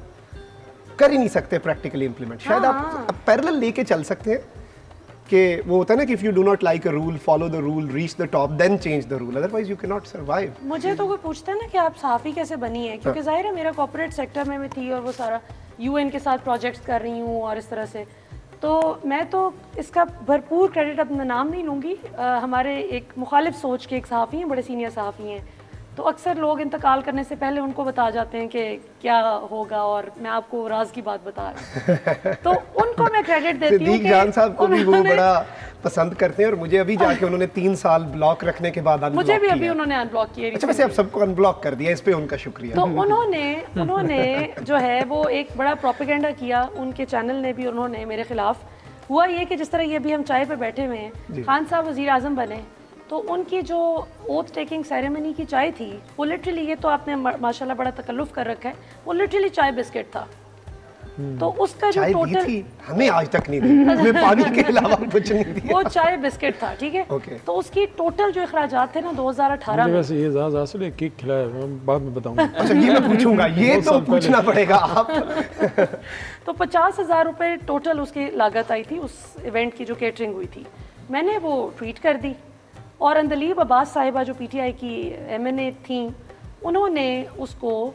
کر ہی نہیں سکتے پریکٹیکلی امپلیمنٹ. شاید آپ پیرلل لے کے چل سکتے ہیں کہ وہ ہوتا ہے نا کہ if you do not like a rule, follow the rule, reach the top, then change the rule, otherwise you cannot survive. مجھے تو کوئی پوچھتا ہے نا کہ آپ صحافی کیسے بنی ہے, کیونکہ ظاہر ہے میرا کارپوریٹ سیکٹر میں تھی اور وہ سارا UN کے ساتھ پروجیکٹس کر رہی ہوں اور اس طرح سے, تو میں تو اس کا بھرپور کریڈٹ اپنا نام نہیں لوں گی. ہمارے ایک مخالف سوچ کے ایک صحافی ہیں, بڑے سینئر صحافی ہیں, تو اکثر لوگ انتقال کرنے سے پہلے ان کو بتا جاتے ہیں کہ کیا ہوگا, اور میں آپ کو راز کی بات بتا رہی ہوں, تو ان کو میں کریڈٹ دیتی ہوں. صدیق جان صاحب کو بھی وہ بڑا پسند کرتے ہیں, اور مجھے ابھی جا کے انہوں نے 3 سال بلاک رکنے کے بعد مجھے بھی ابھی انہوں نے ان بلاک کیا. اچھا ویسے اب سب کو ان بلاک کر دیا, اس پہ ان کا شکریہ. تو انہوں نے جو ہے وہ ایک بڑا پروپیگنڈا کیا, ان کے چینل نے بھی, انہوں نے میرے خلاف. ہوا یہ کہ جس طرح یہ ابھی ہم چائے پہ بیٹھے ہوئے ہیں, خان صاحب وزیر اعظم بنے, تو ان کی جو اوتھ ٹیکنگ سیریمنی کی چائے تھی وہ لٹرلی, یہ تو آپ نے ماشاءاللہ بڑا تکلف کر رکھا ہے, وہ لٹرلی چائے بسکٹ تھا. تو اس کا جو ٹوٹل ہمیں آج تک نہیں دی, ہمیں پانی کے علاوہ کچھ نہیں دیا, وہ چائے بسکٹ تھا. ٹھیک ہے, تو اس کی ٹوٹل جو اخراجات تھے نا 2018 میں, ویسے یہ اعزاز حاصل ہے, کیک کھلایا, میں بعد میں بتاؤں گا. اچھا یہ میں پوچھوں گا, یہ تو پوچھنا پڑے گا آپ. تو 50,000 روپے ٹوٹل اس کی لاگت آئی تھی اس ایونٹ کی جو کیٹرنگ ہوئی تھی. میں نے وہ ٹویٹ کر دی, اور اندلیب عباس صاحبہ جو PTI کی MNA تھیں, انہوں نے اس کو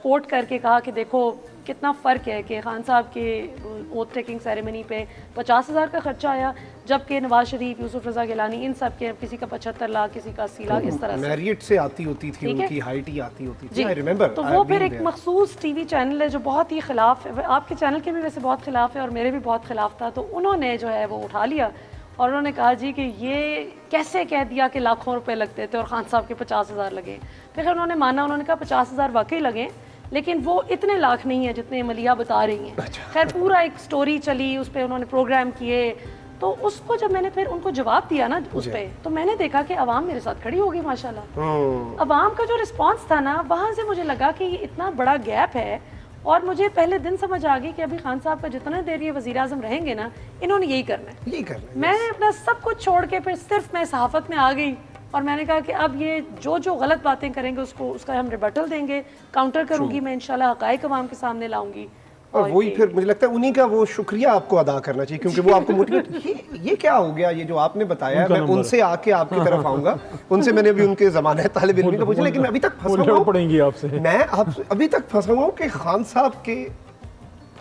کوٹ کر کے کہا کہ دیکھو کتنا فرق ہے کہ خان صاحب کے اوتھ ٹیکنگ سیریمنی پہ 50,000 کا خرچہ آیا, جبکہ نواز شریف, یوسف رضا گیلانی, ان سب کے کسی کا 75 لاکھ, کسی کا 80 لاکھ, اس طرح سے میریٹ سے آتی ہوتی تھی, ان کی ہائٹ ہی آتی ہوتی تھی. I remember. تو وہ پھر ایک مخصوص ٹی وی چینل ہے جو بہت ہی خلاف ہے, آپ کے چینل کے بھی ویسے بہت خلاف ہے اور میرے بھی بہت خلاف تھا, تو انہوں نے جو ہے وہ اٹھا لیا اور انہوں نے کہا جی کہ یہ کیسے کہہ دیا کہ لاکھوں روپے لگتے تھے اور خان صاحب کے 50,000 لگے. پھر انہوں نے مانا, انہوں نے کہا 50,000 واقعی لگے, لیکن وہ اتنے لاکھ نہیں ہیں جتنے ملیہ بتا رہی ہیں. خیر پورا ایک سٹوری چلی, اس پہ انہوں نے پروگرام کیے. تو اس کو جب میں نے پھر ان کو جواب دیا نا اس پہ, تو میں نے دیکھا کہ عوام میرے ساتھ کھڑی ہو گئی ماشاءاللہ. عوام کا جو رسپانس تھا نا, وہاں سے مجھے لگا کہ یہ اتنا بڑا گیپ ہے, اور مجھے پہلے دن سمجھ آ گئی کہ ابھی خان صاحب کا جتنا دیر یہ وزیر اعظم رہیں گے نا, انہوں نے یہی کرنا ہے. میں نے اپنا سب کچھ چھوڑ کے پھر صرف میں صحافت میں آ گئی, اور میں نے کہا کہ اب یہ جو غلط باتیں کریں گے اس کا ہم ریبٹل دیں گے, کاؤنٹر کروں گی میں انشاءاللہ, حقائق عوام کے سامنے لاؤں گی. اور وہی پھر مجھے لگتا ہے انہی کا وہ شکریہ آپ کو ادا کرنا چاہیے, کیونکہ وہ آپ کو موٹیویٹ, یہ کیا ہو گیا یہ جو آپ نے بتایا, میں ان سے آ کے آپ کی طرف آؤں گا. ان سے میں نے ابھی ان کے زمانہ طالب علمی کا پوچھا, لیکن میں ابھی تک پھنسا ہوں, پڑیں گی آپ سے, میں ابھی تک پھنسا ہوں کہ خان صاحب کے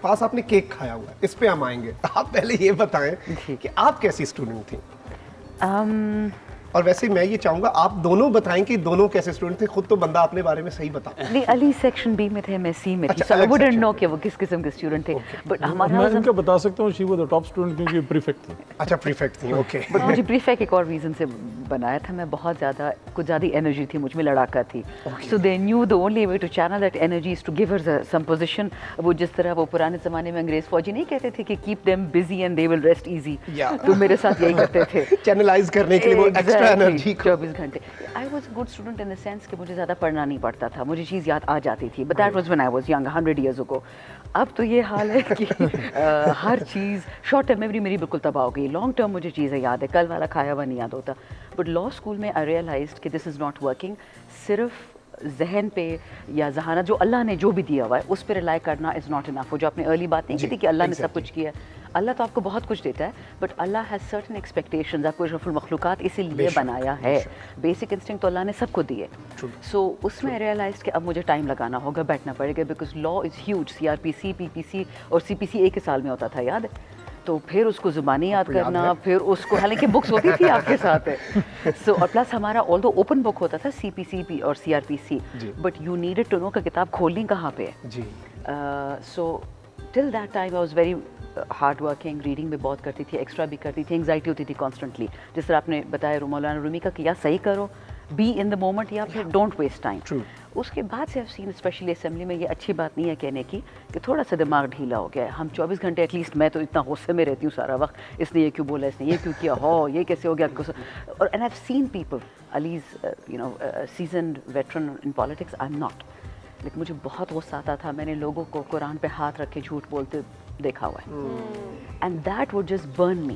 پاس آپ نے کیک کھایا ہوا ہے, اس پہ ہم آئیں گے. آپ پہلے یہ بتائیں کہ آپ کیسی اسٹوڈنٹ تھیں, اور ویسے میں یہ چاہوں گا آپ دونوں بتائیں کہ دونوں کیسے اسٹوڈنٹ تھے, خود تو بندہ اپنے بارے میں صحیح بتا. نہیں, علی سیکشن بی میں تھے, میں سی میں تھی, so I wouldn't know کہ وہ کس قسم کے اسٹوڈنٹ تھے, بٹ ہمارا میں ان کا بتا سکتا ہوں, she was the top student کیونکہ پریفیکٹ تھی. اچھا پریفیکٹ تھی, اوکے. بٹ مجھے پریفیکٹ ایک اور ریزن سے بنایا تھا, میں بہت زیادہ کچھ زیادہ انرجی تھی مجھ میں, لڑاکا تھی. So they knew the only way to channel that energy is to give her some position. وہ جس طرح وہ پرانے زمانے میں انگریز فوجی نہیں کہتے تھے کہ keep them busy and they will rest easy, تو میرے ساتھ یہی کرتے تھے, چینلائز کرنے کے لیے وہ ایکسٹرا انرجی. 24 گھنٹے. I was a good student in the sense کہ مجھے زیادہ پڑھنا نہیں پڑتا تھا, مجھے چیز یاد آ جاتی تھی, but that was when I was young, 100 years ago. اب تو یہ حال ہے کہ ہر چیز شارٹ ٹرم میموری میری بالکل تباہ ہو گئی, لانگ ٹرم مجھے چیزیں یاد ہے, کل والا کھایا ہوا نہیں یاد ہوتا. بٹ لا اسکول میں I realized کہ this is not working. صرف ذہن پہ یا ذہانت جو اللہ نے جو بھی دیا ہوا ہے اس پہ ریلائی کرنا از ناٹ انف. وہ جو آپ نے ارلی بات نہیں کی تھی کہ اللہ نے سب کچھ کیا ہے, اللہ تو آپ کو بہت کچھ دیتا ہے, but Allah has certain expectations. آپ کو اشرف المخلوقات اسی لیے بنایا ہے, بیسک انسٹنکٹ تو اللہ نے سب کو دی ہے. سو اس میں ریئلائز کہ اب مجھے ٹائم لگانا ہوگا, بیٹھنا پڑے گا, because law is huge. CRPC, PPC اور CPC ایک ہی سال میں ہوتا تھا, یاد ہے؟ تو پھر اس کو زبانی یاد کرنا, پھر اس کو, حالانکہ بکس ہوتی تھی آپ کے ساتھ, سو اور پلس ہمارا آل دو اوپن بک ہوتا تھا CPC اور CRPC, but you needed to know کہ کتاب کھولنی کہاں پہ ہے. So till that time I was very hard working, reading بھی بہت کرتی تھی, ایکسٹرا بھی کرتی تھی, انگزائٹی ہوتی تھی کانسٹنٹلی, جس طرح آپ نے بتایا مولانا رومی کا کہ یا صحیح کرو, بی ان دا مومنٹ, یا پھر ڈونٹ ویسٹ ٹائم. اس کے بعد سے سین اسپیشلی اسمبلی میں یہ اچھی بات نہیں ہے کہنے کی کہ تھوڑا سا دماغ ڈھیلا ہو گیا ہے. ہم 24 گھنٹے ایٹ لیسٹ, میں تو اتنا غصے میں رہتی ہوں سارا وقت, اس نے یہ کیوں بولا, اس نے یہ کیوں کیا, ہو یہ کیسے ہو گیا. اور and I have seen people, Ali's you know seasoned veteran in politics, I am not, لیکن مجھے بہت غصہ آتا تھا. میں نے لوگوں کو قرآن پہ ہاتھ رکھ کے جھوٹ بولتے دیکھا ہوا ہے, and that would just burn me.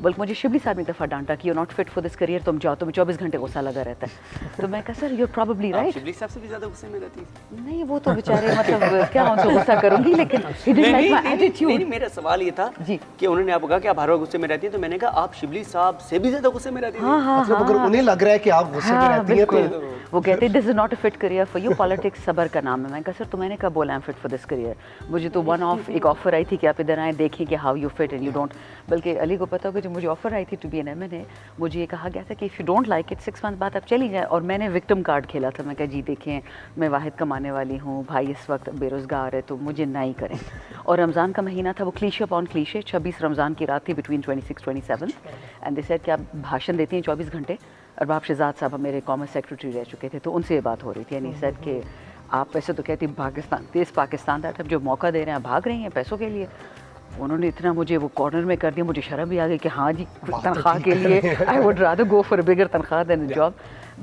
بلکہ مجھے شبلی صاحب نے دفعہ ڈانٹا کہ you not fit for this career, تم جاؤ, تمہیں 24 گھنٹے غصہ لگا رہتا ہے. تو میں کہا sir you are probably right. Shibli صاحب سے بھی زیادہ غصے میں رہتی تھی. نہیں وہ تو بیچارے مطلب کیا ان سے غصہ کروں گی, لیکن he didn't like my attitude. نہیں, میرا سوال یہ تھا کہ انہوں نے آپ کو کہا کہ آپ ہر وقت غصے میں رہتی ہیں, تو میں نے کہا آپ شبلی صاحب سے بھی زیادہ غصے میں رہتی ہیں. مطلب اگر انہیں لگ رہا ہے کہ آپ غصے میں رہتی ہیں تو وہ کہتے ہیں this is not a fit career for you, politics صبر کا نام ہے. میں کہا سر تو میں نے کب بولا am fit for this career, مجھے تو ون آف ایک آفر آئی تھی کہ آپ ادھر آئیں دیکھیں کہ how you fit and you don't. بلکہ علی کو پتا ہوگا جب مجھے آفر آئی تھی ٹو بی این MNA, مجھے یہ کہا گیا تھا کہ if you don't like it 6 month بعد آپ چلی جائیں. اور میں نے وکٹم کارڈ کھیلا تھا, میں کہا جی دیکھیں میں واحد کمانے والی ہوں, بھائی اس وقت بے روزگار ہے, تو مجھے نہ ہی کریں. اور رمضان کا مہینہ تھا, وہ کلیشے اپون کلیشے, 26 رمضان کی رات تھی بٹوین 26-27, اینڈ دے سیڈ کہ آپ بھاشن دیتی ہیں 24 گھنٹے. ارباب شہزاد صاحب میرے کامرس سیکرٹری رہ چکے تھے, تو ان سے یہ بات ہو رہی تھی, یعنی سیڈ کہ آپ ویسے تو کہتی پاکستان, تیز پاکستان دیٹ, اب جو موقع دے رہے ہیں بھاگ رہی ہیں پیسوں کے لیے. انہوں نے اتنا مجھے وہ کارنر میں کر دیا, مجھے شرم بھی آ گئی کہ ہاں جی تنخواہ کے لیے I would rather go for a bigger تنخواہ than a job.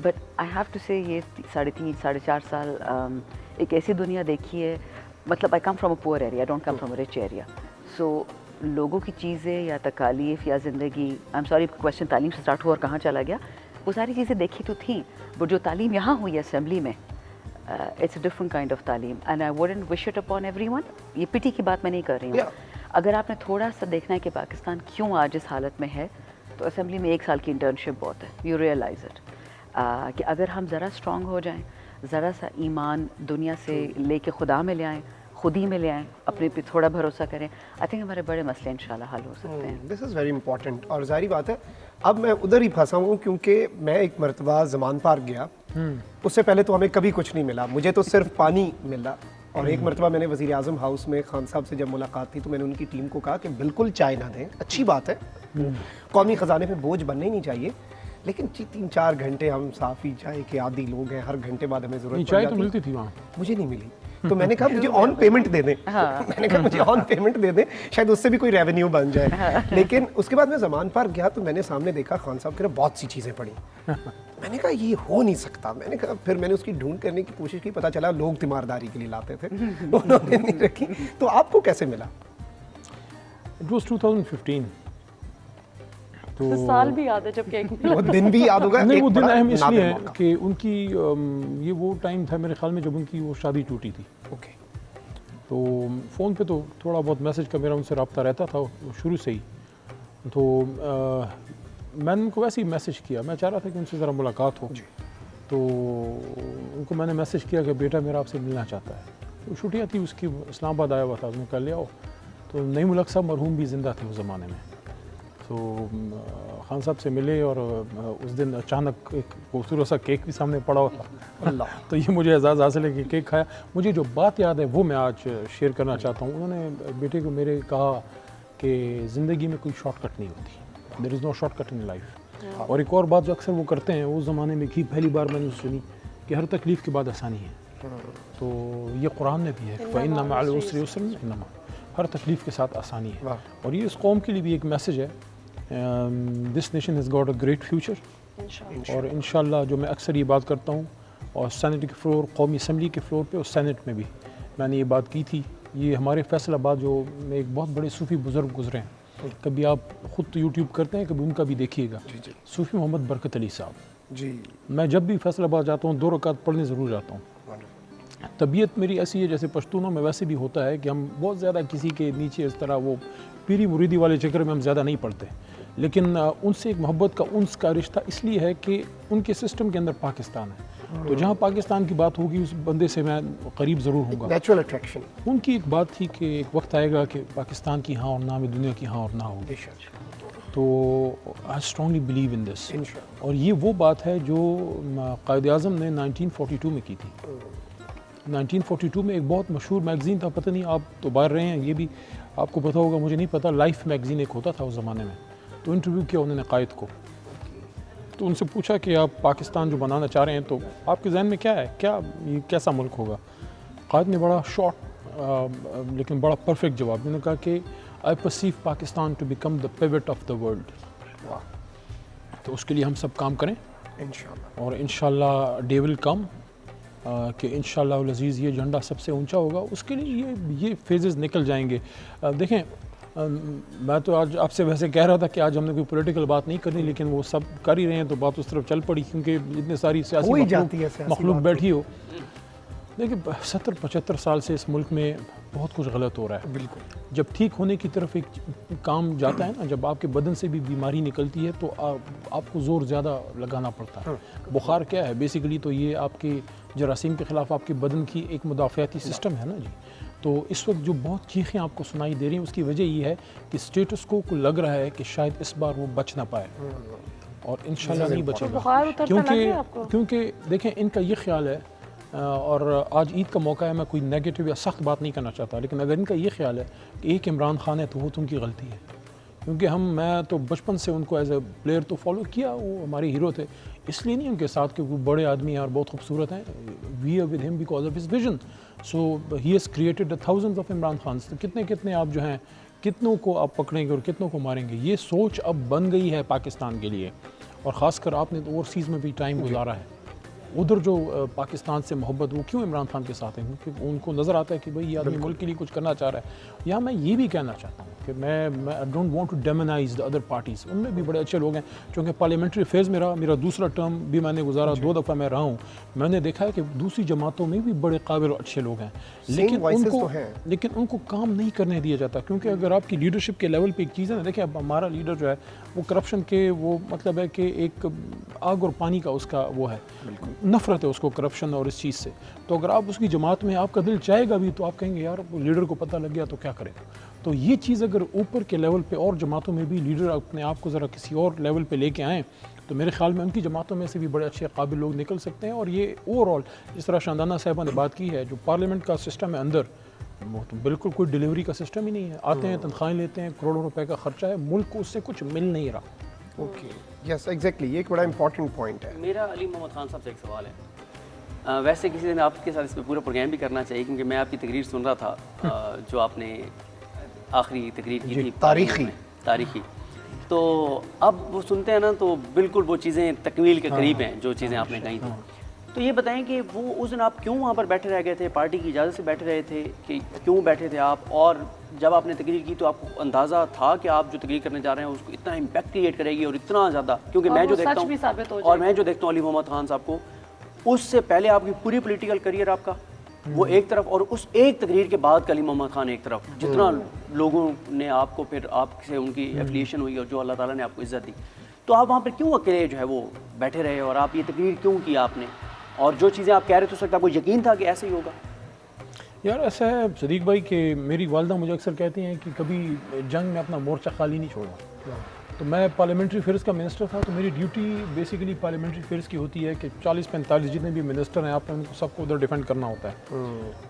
But I have to say یہ 3.5-4.5 سال ایک ایسی دنیا دیکھی ہے. مطلب آئی کم from a poor area, I don't come from a rich area. So لوگوں کی چیزیں یا تکالیف یا زندگی, آئی ایم سوری کویشچن تعلیم سے اسٹارٹ ہوا اور کہاں چلا گیا, وہ ساری چیزیں دیکھی تو تھیں, بٹ جو تعلیم یہاں ہوئی ہے اسمبلی میں, it's a different kind of تعلیم, and I wouldn't wish it upon everyone. یہ پٹی کی بات میں نہیں کر رہی ہوں. اگر آپ نے تھوڑا سا دیکھنا ہے کہ پاکستان کیوں آج اس حالت میں ہے, تو اسمبلی میں 1 سال کی انٹرنشپ بہت ہے. یو ریئلائز اٹ کہ اگر ہم ذرا اسٹرانگ ہو جائیں, ذرا سا ایمان دنیا سے لے کے خدا میں لے آئیں, خود ہی میں لے آئیں, اپنے پہ تھوڑا بھروسہ کریں, آئی تھنک ہمارے بڑے مسئلے انشاءاللہ حل ہو سکتے ہیں. This is very important. اور ظاہری بات ہے اب میں ادھر ہی پھنسا ہوں, کیونکہ میں ایک مرتبہ زمان پارک گیا, اس سے پہلے تو ہمیں کبھی کچھ نہیں ملا, مجھے تو صرف پانی ملا. اور ایک مرتبہ میں نے وزیر اعظم ہاؤس میں خان صاحب سے جب ملاقات تھی, تو میں نے ان کی ٹیم کو کہا کہ بالکل چائے نہ دیں, اچھی بات ہے, قومی خزانے پہ بوجھ بننے ہی نہیں چاہیے, لیکن 3-4 گھنٹے ہم صافی چائے کے عادی لوگ ہیں, ہر گھنٹے بعد ہمیں ضرورت چائے تو ملتی تھی وہاں, مجھے نہیں ملی. تو میں نے کہا مجھے آن پیمنٹ دے دیں, میں نے کہا مجھے آن پیمنٹ دے دیں, شاید اس سے بھی کوئی ریونیو بن جائے. لیکن اس کے بعد میں زمان پارک گیا, تو میں نے سامنے دیکھا خان صاحب کے بہت سی چیزیں پڑھی. میں نے کہا یہ ہو نہیں سکتا. میں نے کہا, پھر میں نے اس کی ڈھونڈ کرنے کی کوشش کی, پتہ چلا لوگ تیمارداری کے لیے لاتے تھے, انہوں نے نہیں رکھی. تو آپ کو کیسے ملا؟ It was 2015. تو سال بھی یاد ہے جب کہ وہ دن بھی یاد ہوگا. نہیں, وہ دن اہم اس لیے ہے کہ ان کی یہ وہ ٹائم تھا میرے خیال میں جب ان کی وہ شادی ٹوٹی تھی. اوکے. تو فون پہ تو تھوڑا بہت میسج کا میرا ان سے رابطہ رہتا تھا شروع سے ہی. تو میں نے ان کو ویسے ہی میسج کیا, میں چاہ رہا تھا کہ ان سے ذرا ملاقات ہو. تو ان کو میں نے میسج کیا کہ بیٹا میرا آپ سے ملنا چاہتا ہے. تو چھٹیاں تھی اس کی, اسلام آباد آیا ہوا تھا, اس نے کہا لے آؤ. تو نعیم الحق صاحب مرحوم بھی زندہ تھے اس زمانے میں. تو خان صاحب سے ملے, اور اس دن اچانک ایک خوبصورت سا کیک بھی سامنے پڑا ہوا تھا. اللہ, تو یہ مجھے اعزاز حاصل ہے کہ کیک کھایا. مجھے جو بات یاد ہے وہ میں آج شیئر کرنا چاہتا ہوں. انہوں نے بیٹے کو میرے کہا کہ زندگی میں کوئی شارٹ کٹ نہیں ہوتی, دیر از نو شارٹ کٹ ان لائف. اور ایک اور بات جو اکثر وہ کرتے ہیں, اس زمانے میں کی پہلی بار میں نے سنی کہ ہر تکلیف کے بعد آسانی ہے. تو یہ قرآن میں بھی ہے, فَإِنَّ مَعَ الْعُسْرِ يُسْرًا, انما ہر تکلیف کے ساتھ آسانی ہے. اور یہ اس قوم کے لیے بھی ایک میسج ہے. This nation has got a great future, انشاءاللہ. اور انشاءاللہ جو میں اکثر یہ بات کرتا ہوں اور سینٹ کے فلور، قومی اسمبلی کے فلور پہ اور سینٹ میں بھی میں نے یہ بات کی تھی. یہ ہمارے فیصل آباد جو میں ایک بہت بڑے صوفی بزرگ گزرے ہیں، کبھی آپ خود تو یوٹیوب کرتے ہیں، کبھی ان کا بھی دیکھیے گا، صوفی محمد برکت علی صاحب. جی میں جب بھی فیصل آباد جاتا ہوں 2 رکعت پڑھنے ضرور جاتا ہوں. طبیعت میری ایسی ہے جیسے پشتونوں میں ویسے بھی ہوتا ہے کہ ہم بہت زیادہ کسی کے نیچے اس طرح وہ پیری مریدی والے چکر میں ہم زیادہ نہیں پڑھتے، لیکن ان سے ایک محبت کا انس کا رشتہ اس لیے ہے کہ ان کے سسٹم کے اندر پاکستان ہے، تو جہاں پاکستان کی بات ہوگی اس بندے سے میں قریب ضرور ہوں گا. Natural attraction. ان کی ایک بات تھی کہ ایک وقت آئے گا کہ پاکستان کی ہاں اور نہ میں دنیا کی ہاں اور نہ ہوگی. تو آئی اسٹرانگلی بلیو ان دس. اور یہ وہ بات ہے جو قائد اعظم نے 1942 میں کی تھی. 1942 میں ایک بہت مشہور میگزین تھا، پتہ نہیں آپ تو باہر رہے ہیں، یہ بھی آپ کو پتہ ہوگا، مجھے نہیں پتہ، لائف میگزین ایک ہوتا تھا اس زمانے میں. تو انٹرویو کیا انہوں نے قائد کو، تو ان سے پوچھا کہ آپ پاکستان جو بنانا چاہ رہے ہیں تو آپ کے ذہن میں کیا ہے، کیا یہ کیسا ملک ہوگا؟ قائد نے بڑا شارٹ لیکن بڑا پرفیکٹ جواب، انہوں نے کہا کہ I perceive Pakistan to become the pivot of the world. تو اس کے لیے ہم سب کام کریں انشاءاللہ، اور انشاءاللہ ڈے ول کم کہ انشاءاللہ العزیز یہ جھنڈا سب سے اونچا ہوگا. اس کے لیے یہ فیزز نکل جائیں گے. دیکھیں میں تو آج آپ سے ویسے کہہ رہا تھا کہ آج ہم نے کوئی پولیٹیکل بات نہیں کرنی، لیکن وہ سب کر ہی رہے ہیں تو بات اس طرف چل پڑی، کیونکہ اتنے ساری سیاسی مخلوق بیٹھی ہو. دیکھیں 70-75 سال سے اس ملک میں بہت کچھ غلط ہو رہا ہے. بالکل. جب ٹھیک ہونے کی طرف ایک کام جاتا ہے نا، جب آپ کے بدن سے بھی بیماری نکلتی ہے تو آپ کو زور زیادہ لگانا پڑتا ہے. بخار کیا ہے بیسیکلی؟ تو یہ آپ کے جراثیم کے خلاف آپ کے بدن کی ایک مدافعاتی سسٹم ہے نا جی. تو اس وقت جو بہت چیخیں آپ کو سنائی دے رہی ہیں اس کی وجہ یہ ہے کہ اسٹیٹس کو لگ رہا ہے کہ شاید اس بار وہ بچ نہ پائے، اور انشاءاللہ نہیں بچے گا. کیونکہ دیکھیں ان کا یہ خیال ہے، اور آج عید کا موقع ہے، میں کوئی نیگیٹو یا سخت بات نہیں کرنا چاہتا، لیکن اگر ان کا یہ خیال ہے کہ ایک عمران خان ہے تو وہ تو ان کی غلطی ہے. کیونکہ میں تو بچپن سے ان کو ایز اے پلیئر تو فالو کیا، وہ ہمارے ہیرو تھے، اس لیے نہیں ان کے ساتھ کہ وہ بڑے آدمی ہیں اور بہت خوبصورت ہیں. We are with him because of his vision. So he has created thousands of Imran Khans. تو کتنے آپ جو ہیں، کتنوں کو آپ پکڑیں گے اور کتنوں کو ماریں گے. یہ سوچ اب بن گئی ہے پاکستان کے لیے، اور خاص کر آپ نے تو اوورسیز میں بھی ٹائم گزارا ہے. ادھر جو پاکستان سے محبت وہ کیوں عمران خان کے ساتھ ہیں؟ کیونکہ ان کو نظر آتا ہے کہ بھئی یہ آدمی ملک کے لیے کچھ کرنا چاہ رہا ہے. یہاں میں یہ بھی کہنا چاہتا ہوں کہ میں don't want to demonise the other parties. ان میں بھی بڑے اچھے لوگ ہیں، چونکہ پارلیمنٹری افیئرز میں رہا، میرا دوسرا ٹرم بھی میں نے گزارا، 2 دفعہ میں رہا ہوں. میں نے دیکھا ہے کہ دوسری جماعتوں میں بھی بڑے قابل اور اچھے لوگ ہیں، لیکن ان کو کام نہیں کرنے دیا جاتا. کیونکہ اگر آپ کی لیڈرشپ کے لیول پہ ایک چیز ہے نا، دیکھیں اب ہمارا لیڈر جو ہے وہ کرپشن کے وہ مطلب ہے کہ ایک آگ اور پانی کا اس کا وہ ہے، نفرت ہے اس کو کرپشن اور اس چیز سے. تو اگر آپ اس کی جماعت میں آپ کا دل چاہے گا بھی تو آپ کہیں گے یار لیڈر کو پتہ لگ گیا تو کیا کرے. تو یہ چیز اگر اوپر کے لیول پہ اور جماعتوں میں بھی لیڈر اپنے آپ کو ذرا کسی اور لیول پہ لے کے آئیں تو میرے خیال میں ان کی جماعتوں میں سے بھی بڑے اچھے قابل لوگ نکل سکتے ہیں. اور یہ اوور آل جس طرح شاندانہ صاحبہ نے بات کی ہے، جو پارلیمنٹ کا سسٹم ہے اندر، وہ تو بالکل کوئی ڈیلیوری کا سسٹم ہی نہیں ہے. آتے ہیں، تنخواہیں لیتے ہیں، کروڑوں روپے کا خرچہ ہے، ملک کو اس سے کچھ مل نہیں رہا. اوکے یس ایگزیکٹلی، یہ ایک بڑا امپورٹنٹ پوائنٹ ہے. میرا علی محمد خان صاحب سے ایک سوال ہے. ویسے کسی دن آپ کے ساتھ اس پہ پورا پروگرام بھی کرنا چاہیے، کیونکہ میں آپ کی تقریر سن رہا تھا جو آپ نے آخری تقریر کی تھی، تاریخی. تو اب وہ سنتے ہیں نا تو بالکل وہ چیزیں تکمیل کے قریب ہیں جو چیزیں آپ نے کہی تھیں. تو یہ بتائیں کہ وہ اس دن آپ کیوں وہاں پر بیٹھے رہ گئے تھے؟ پارٹی کی اجازت سے بیٹھے رہے تھے کہ کیوں بیٹھے تھے آپ؟ اور جب آپ نے تقریر کی تو آپ کو اندازہ تھا کہ آپ جو تقریر کرنے جا رہے ہیں اس کو اتنا امپیکٹ کریٹ کرے گی اور اتنا زیادہ؟ کیونکہ میں جو دیکھتا ہوں علی محمد خان صاحب کو، اس سے پہلے آپ کی پوری پولیٹیکل کریئر آپ کا وہ ایک طرف، اور اس ایک تقریر کے بعد علی محمد خان ایک طرف، جتنا لوگوں نے آپ کو پھر آپ سے ان کی ایفیلیشن ہوئی اور جو اللہ تعالیٰ نے آپ کو عزت دی، تو آپ وہاں پہ کیوں اکیلے جو ہے وہ بیٹھے رہے اور آپ یہ تقریر کیوں کی آپ نے؟ اور جو چیزیں آپ کہہ رہے تھے اس وقت آپ کو یقین تھا کہ ایسے ہی ہوگا؟ یار ایسا ہے صدیق بھائی کہ میری والدہ مجھے اکثر کہتی ہیں کہ کبھی جنگ میں اپنا مورچہ خالی نہیں چھوڑا. تو میں پارلیمنٹری افیئرز کا منسٹر تھا، تو میری ڈیوٹی بیسیکلی پارلیمنٹری افیئرز کی ہوتی ہے کہ 40-45 جتنے بھی منسٹر ہیں آپ نے ان کو سب کو ادھر ڈیفینڈ کرنا ہوتا ہے.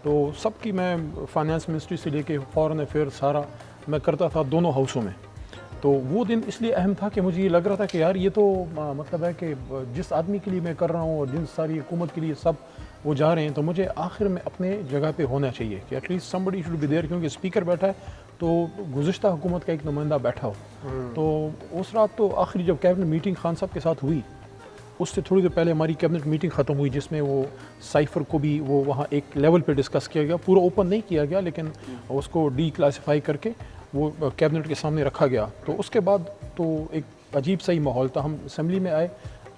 تو سب کی میں فائنانس منسٹری سے لے کے فارن افیئر سارا میں کرتا تھا دونوں ہاؤسوں میں. تو وہ دن اس لیے اہم تھا کہ مجھے یہ لگ رہا تھا کہ یار یہ تو مطلب ہے کہ جس آدمی کے لیے میں کر رہا ہوں اور جن ساری حکومت کے لیے سب وہ جا رہے ہیں، تو مجھے آخر میں اپنے جگہ پہ ہونا چاہیے کہ at least somebody should be there. کیونکہ اسپیکر بیٹھا ہے تو گزشتہ حکومت کا ایک نمائندہ بیٹھا ہو. تو اس رات تو آخری جب کیبنٹ میٹنگ خان صاحب کے ساتھ ہوئی اس سے تھوڑی دیر پہلے ہماری کیبنٹ میٹنگ ختم ہوئی جس میں وہ سائفر کو بھی وہ وہاں ایک لیول پہ ڈسکس کیا گیا, پورا اوپن نہیں کیا گیا لیکن اس کو ڈی کلاسیفائی کر کے وہ کیبنٹ کے سامنے رکھا گیا. تو اس کے بعد تو ایک عجیب سا ہی ماحول تھا. ہم اسمبلی میں آئے,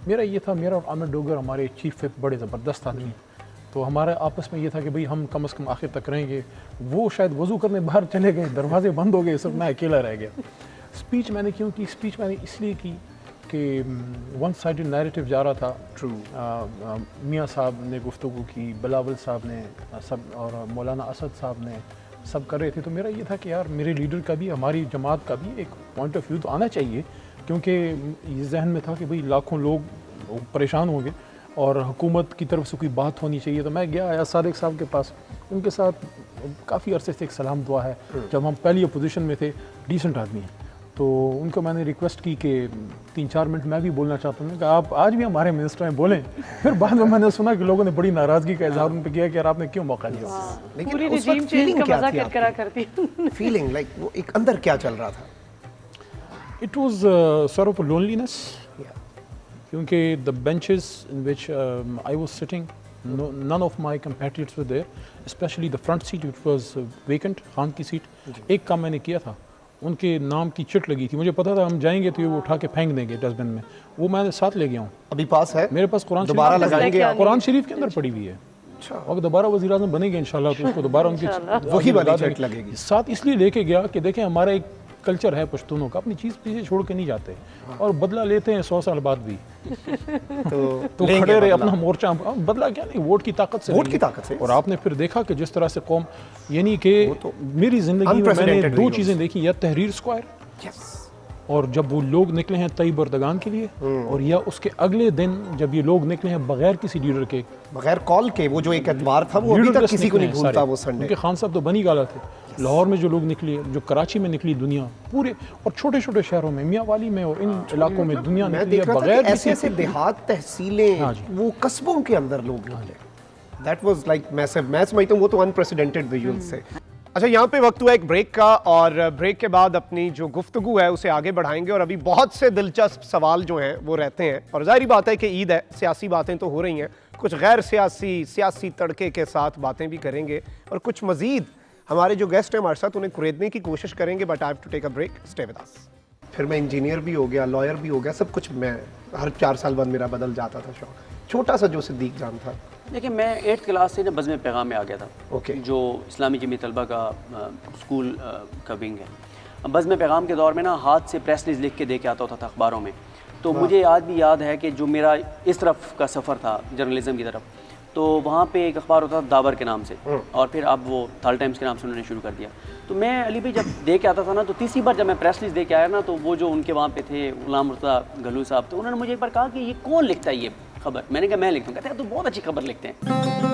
میرا یہ تھا, میرا اور عامر ڈوگر ہمارے چیف وپ بڑے زبردست آدمی ہیں, تو ہمارا آپس میں یہ تھا کہ بھئی ہم کم از کم آخر تک رہیں گے. وہ شاید وضو کرنے باہر چلے گئے, دروازے بند ہو گئے, صرف میں اکیلا رہ گیا. اسپیچ میں نے کیوں کی؟ اسپیچ میں نے اس لیے کی کہ ون سائڈڈ نیریٹو جا رہا تھا. میاں صاحب نے گفتگو کی, بلاول صاحب نے سب, اور مولانا اسد صاحب نے سب کر رہے تھے. تو میرا یہ تھا کہ یار میرے لیڈر کا بھی, ہماری جماعت کا بھی ایک پوائنٹ آف ویو تو آنا چاہیے, کیونکہ یہ ذہن میں تھا کہ بھئی لاکھوں لوگ پریشان ہوں گے اور حکومت کی طرف سے کوئی بات ہونی چاہیے. تو میں گیا آیا صادق صاحب کے پاس, ان کے ساتھ کافی عرصے سے ایک سلام دعا ہے. جب ہم پہلی اپوزیشن میں تھے, ڈیسنٹ آدمی ہیں, تو ان کو میں نے ریکویسٹ کی کہ 3-4 منٹ میں بھی بولنا چاہتا ہوں کہ آپ آج بھی ہمارے منسٹر ہیں, بولیں. پھر بعد میں نے سنا کہ لوگوں نے بڑی ناراضگی کا اظہار ان پہ کیا کہ یار آپ نے کیوں موقع دیا. پوری رجیم چینج کا مزہ کرا کرتی فیلنگ لائک وہ ایک اندر کیا چل رہا تھا؟ It was sort of a loneliness, کیونکہ the benches in which I was sitting, none of my competitors were there, especially the front seat which was vacant, Khan کی سیٹ. ایک کام میں نے کیا تھا, ان کے نام کی چٹ لگی تھی, مجھے پتا تھا ہم جائیں گے تو یہ وہ اٹھا کے پھینک دیں گے ڈسٹ بن میں, وہ میں نے ساتھ لے گیا ہوں. ابھی پاس ہے میرے پاس قرآن دوبارہ لگائیں گے, قرآن شریف کے اندر پڑی ہوئی ہے. اگر دوبارہ وزیر اعظم بنے گے انشاءاللہ تو اس کو دوبارہ ان کی وہی والی چٹ لگے گی. ساتھ اس لیے لے کے گیا کہ دیکھیں ہمارا ایک کلچر ہے پشتونوں کا, اپنی چیز پیچھے چھوڑ کے نہیں جاتے اور بدلہ لیتے ہیں 100 سال بعد بھی. تو کھڑے رہے اپنا مورچہ, بدلہ کیا نہیں, ووٹ کی طاقت سے, ووٹ کی طاقت سے. اور آپ نے پھر دیکھا کہ جس طرح سے قوم, یعنی کہ میری زندگی میں نے 2 چیزیں دیکھی, یا تحریر اسکوائر اور جب وہ لوگ نکلے ہیں طیب اردگان کے لیے, اور یا اس کے اگلے دن جب یہ لوگ نکلے ہیں بغیر کسی لیڈر کے, بغیر کال کے, وہ جو ایک اتوار تھا وہ ابھی تک کسی کو نہیں بھولتا وہ سنڈے. کیونکہ خان صاحب تو بنی گالا تھے. لاہور میں جو لوگ نکلی, جو کراچی میں نکلی دنیا پورے, اور چھوٹے چھوٹے شہروں میں, میاں والی میں اور ان علاقوں میں دنیا نکلی ہے بغیر ایسے ایسے دیہات, تحصیلیں, وہ قصبوں کے اندر لوگ نکلے. دیٹ واز لائک میسو. میں سمجھتا ہوں وہ تو انپریسیڈنٹڈ ویژولز سے. اچھا, یہاں پہ وقت ہوا ایک بریک کا, اور بریک کے بعد اپنی جو گفتگو ہے اسے آگے بڑھائیں گے. اور ابھی بہت سے دلچسپ سوال جو ہیں وہ رہتے ہیں, اور ظاہری بات ہے کہ عید ہے, سیاسی باتیں تو ہو رہی ہیں, کچھ غیر سیاسی تڑکے کے ساتھ باتیں بھی کریں گے, اور کچھ مزید ہمارے جو گیسٹ ہیں ہمارے ساتھ انہیں قریدنے کی کوشش کریں گے. But I have to take a break, stay with us. پھر میں انجینئر بھی ہو گیا, لائر بھی ہو گیا, سب کچھ. میں ہر 4 سال بعد میرا بدل جاتا تھا شوق. چھوٹا سا جو صدیق جان تھا, دیکھیں میں 8th کلاس سے نا بزم پیغام میں آ گیا تھا. اوکے, جو اسلامی جمعیت طلبہ کا اسکول کا ونگ ہے. بزم پیغام کے دور میں نا ہاتھ سے پریس لکھ کے دے کے آتا ہوتا تھا اخباروں میں. تو مجھے آج بھی یاد ہے کہ جو میرا اس طرف کا سفر تھا جرنلزم کی طرف, تو وہاں پہ ایک اخبار ہوتا تھا داور کے نام سے, اور پھر اب وہ تھال ٹائمز کے نام سے انہوں نے شروع کر دیا. تو میں علی بھائی جب دے کے آتا تھا نا, تو تیسری بار جب میں پریس ریلیز دے کے آیا نا, تو وہ جو ان کے وہاں پہ تھے غلام مرتضیٰ گھلو صاحب, تو انہوں نے مجھے ایک بار کہا کہ یہ کون لکھتا ہے یہ خبر. میں نے کہا میں لکھتا ہوں. کہتے ہیں تو بہت اچھی خبر لکھتے ہیں.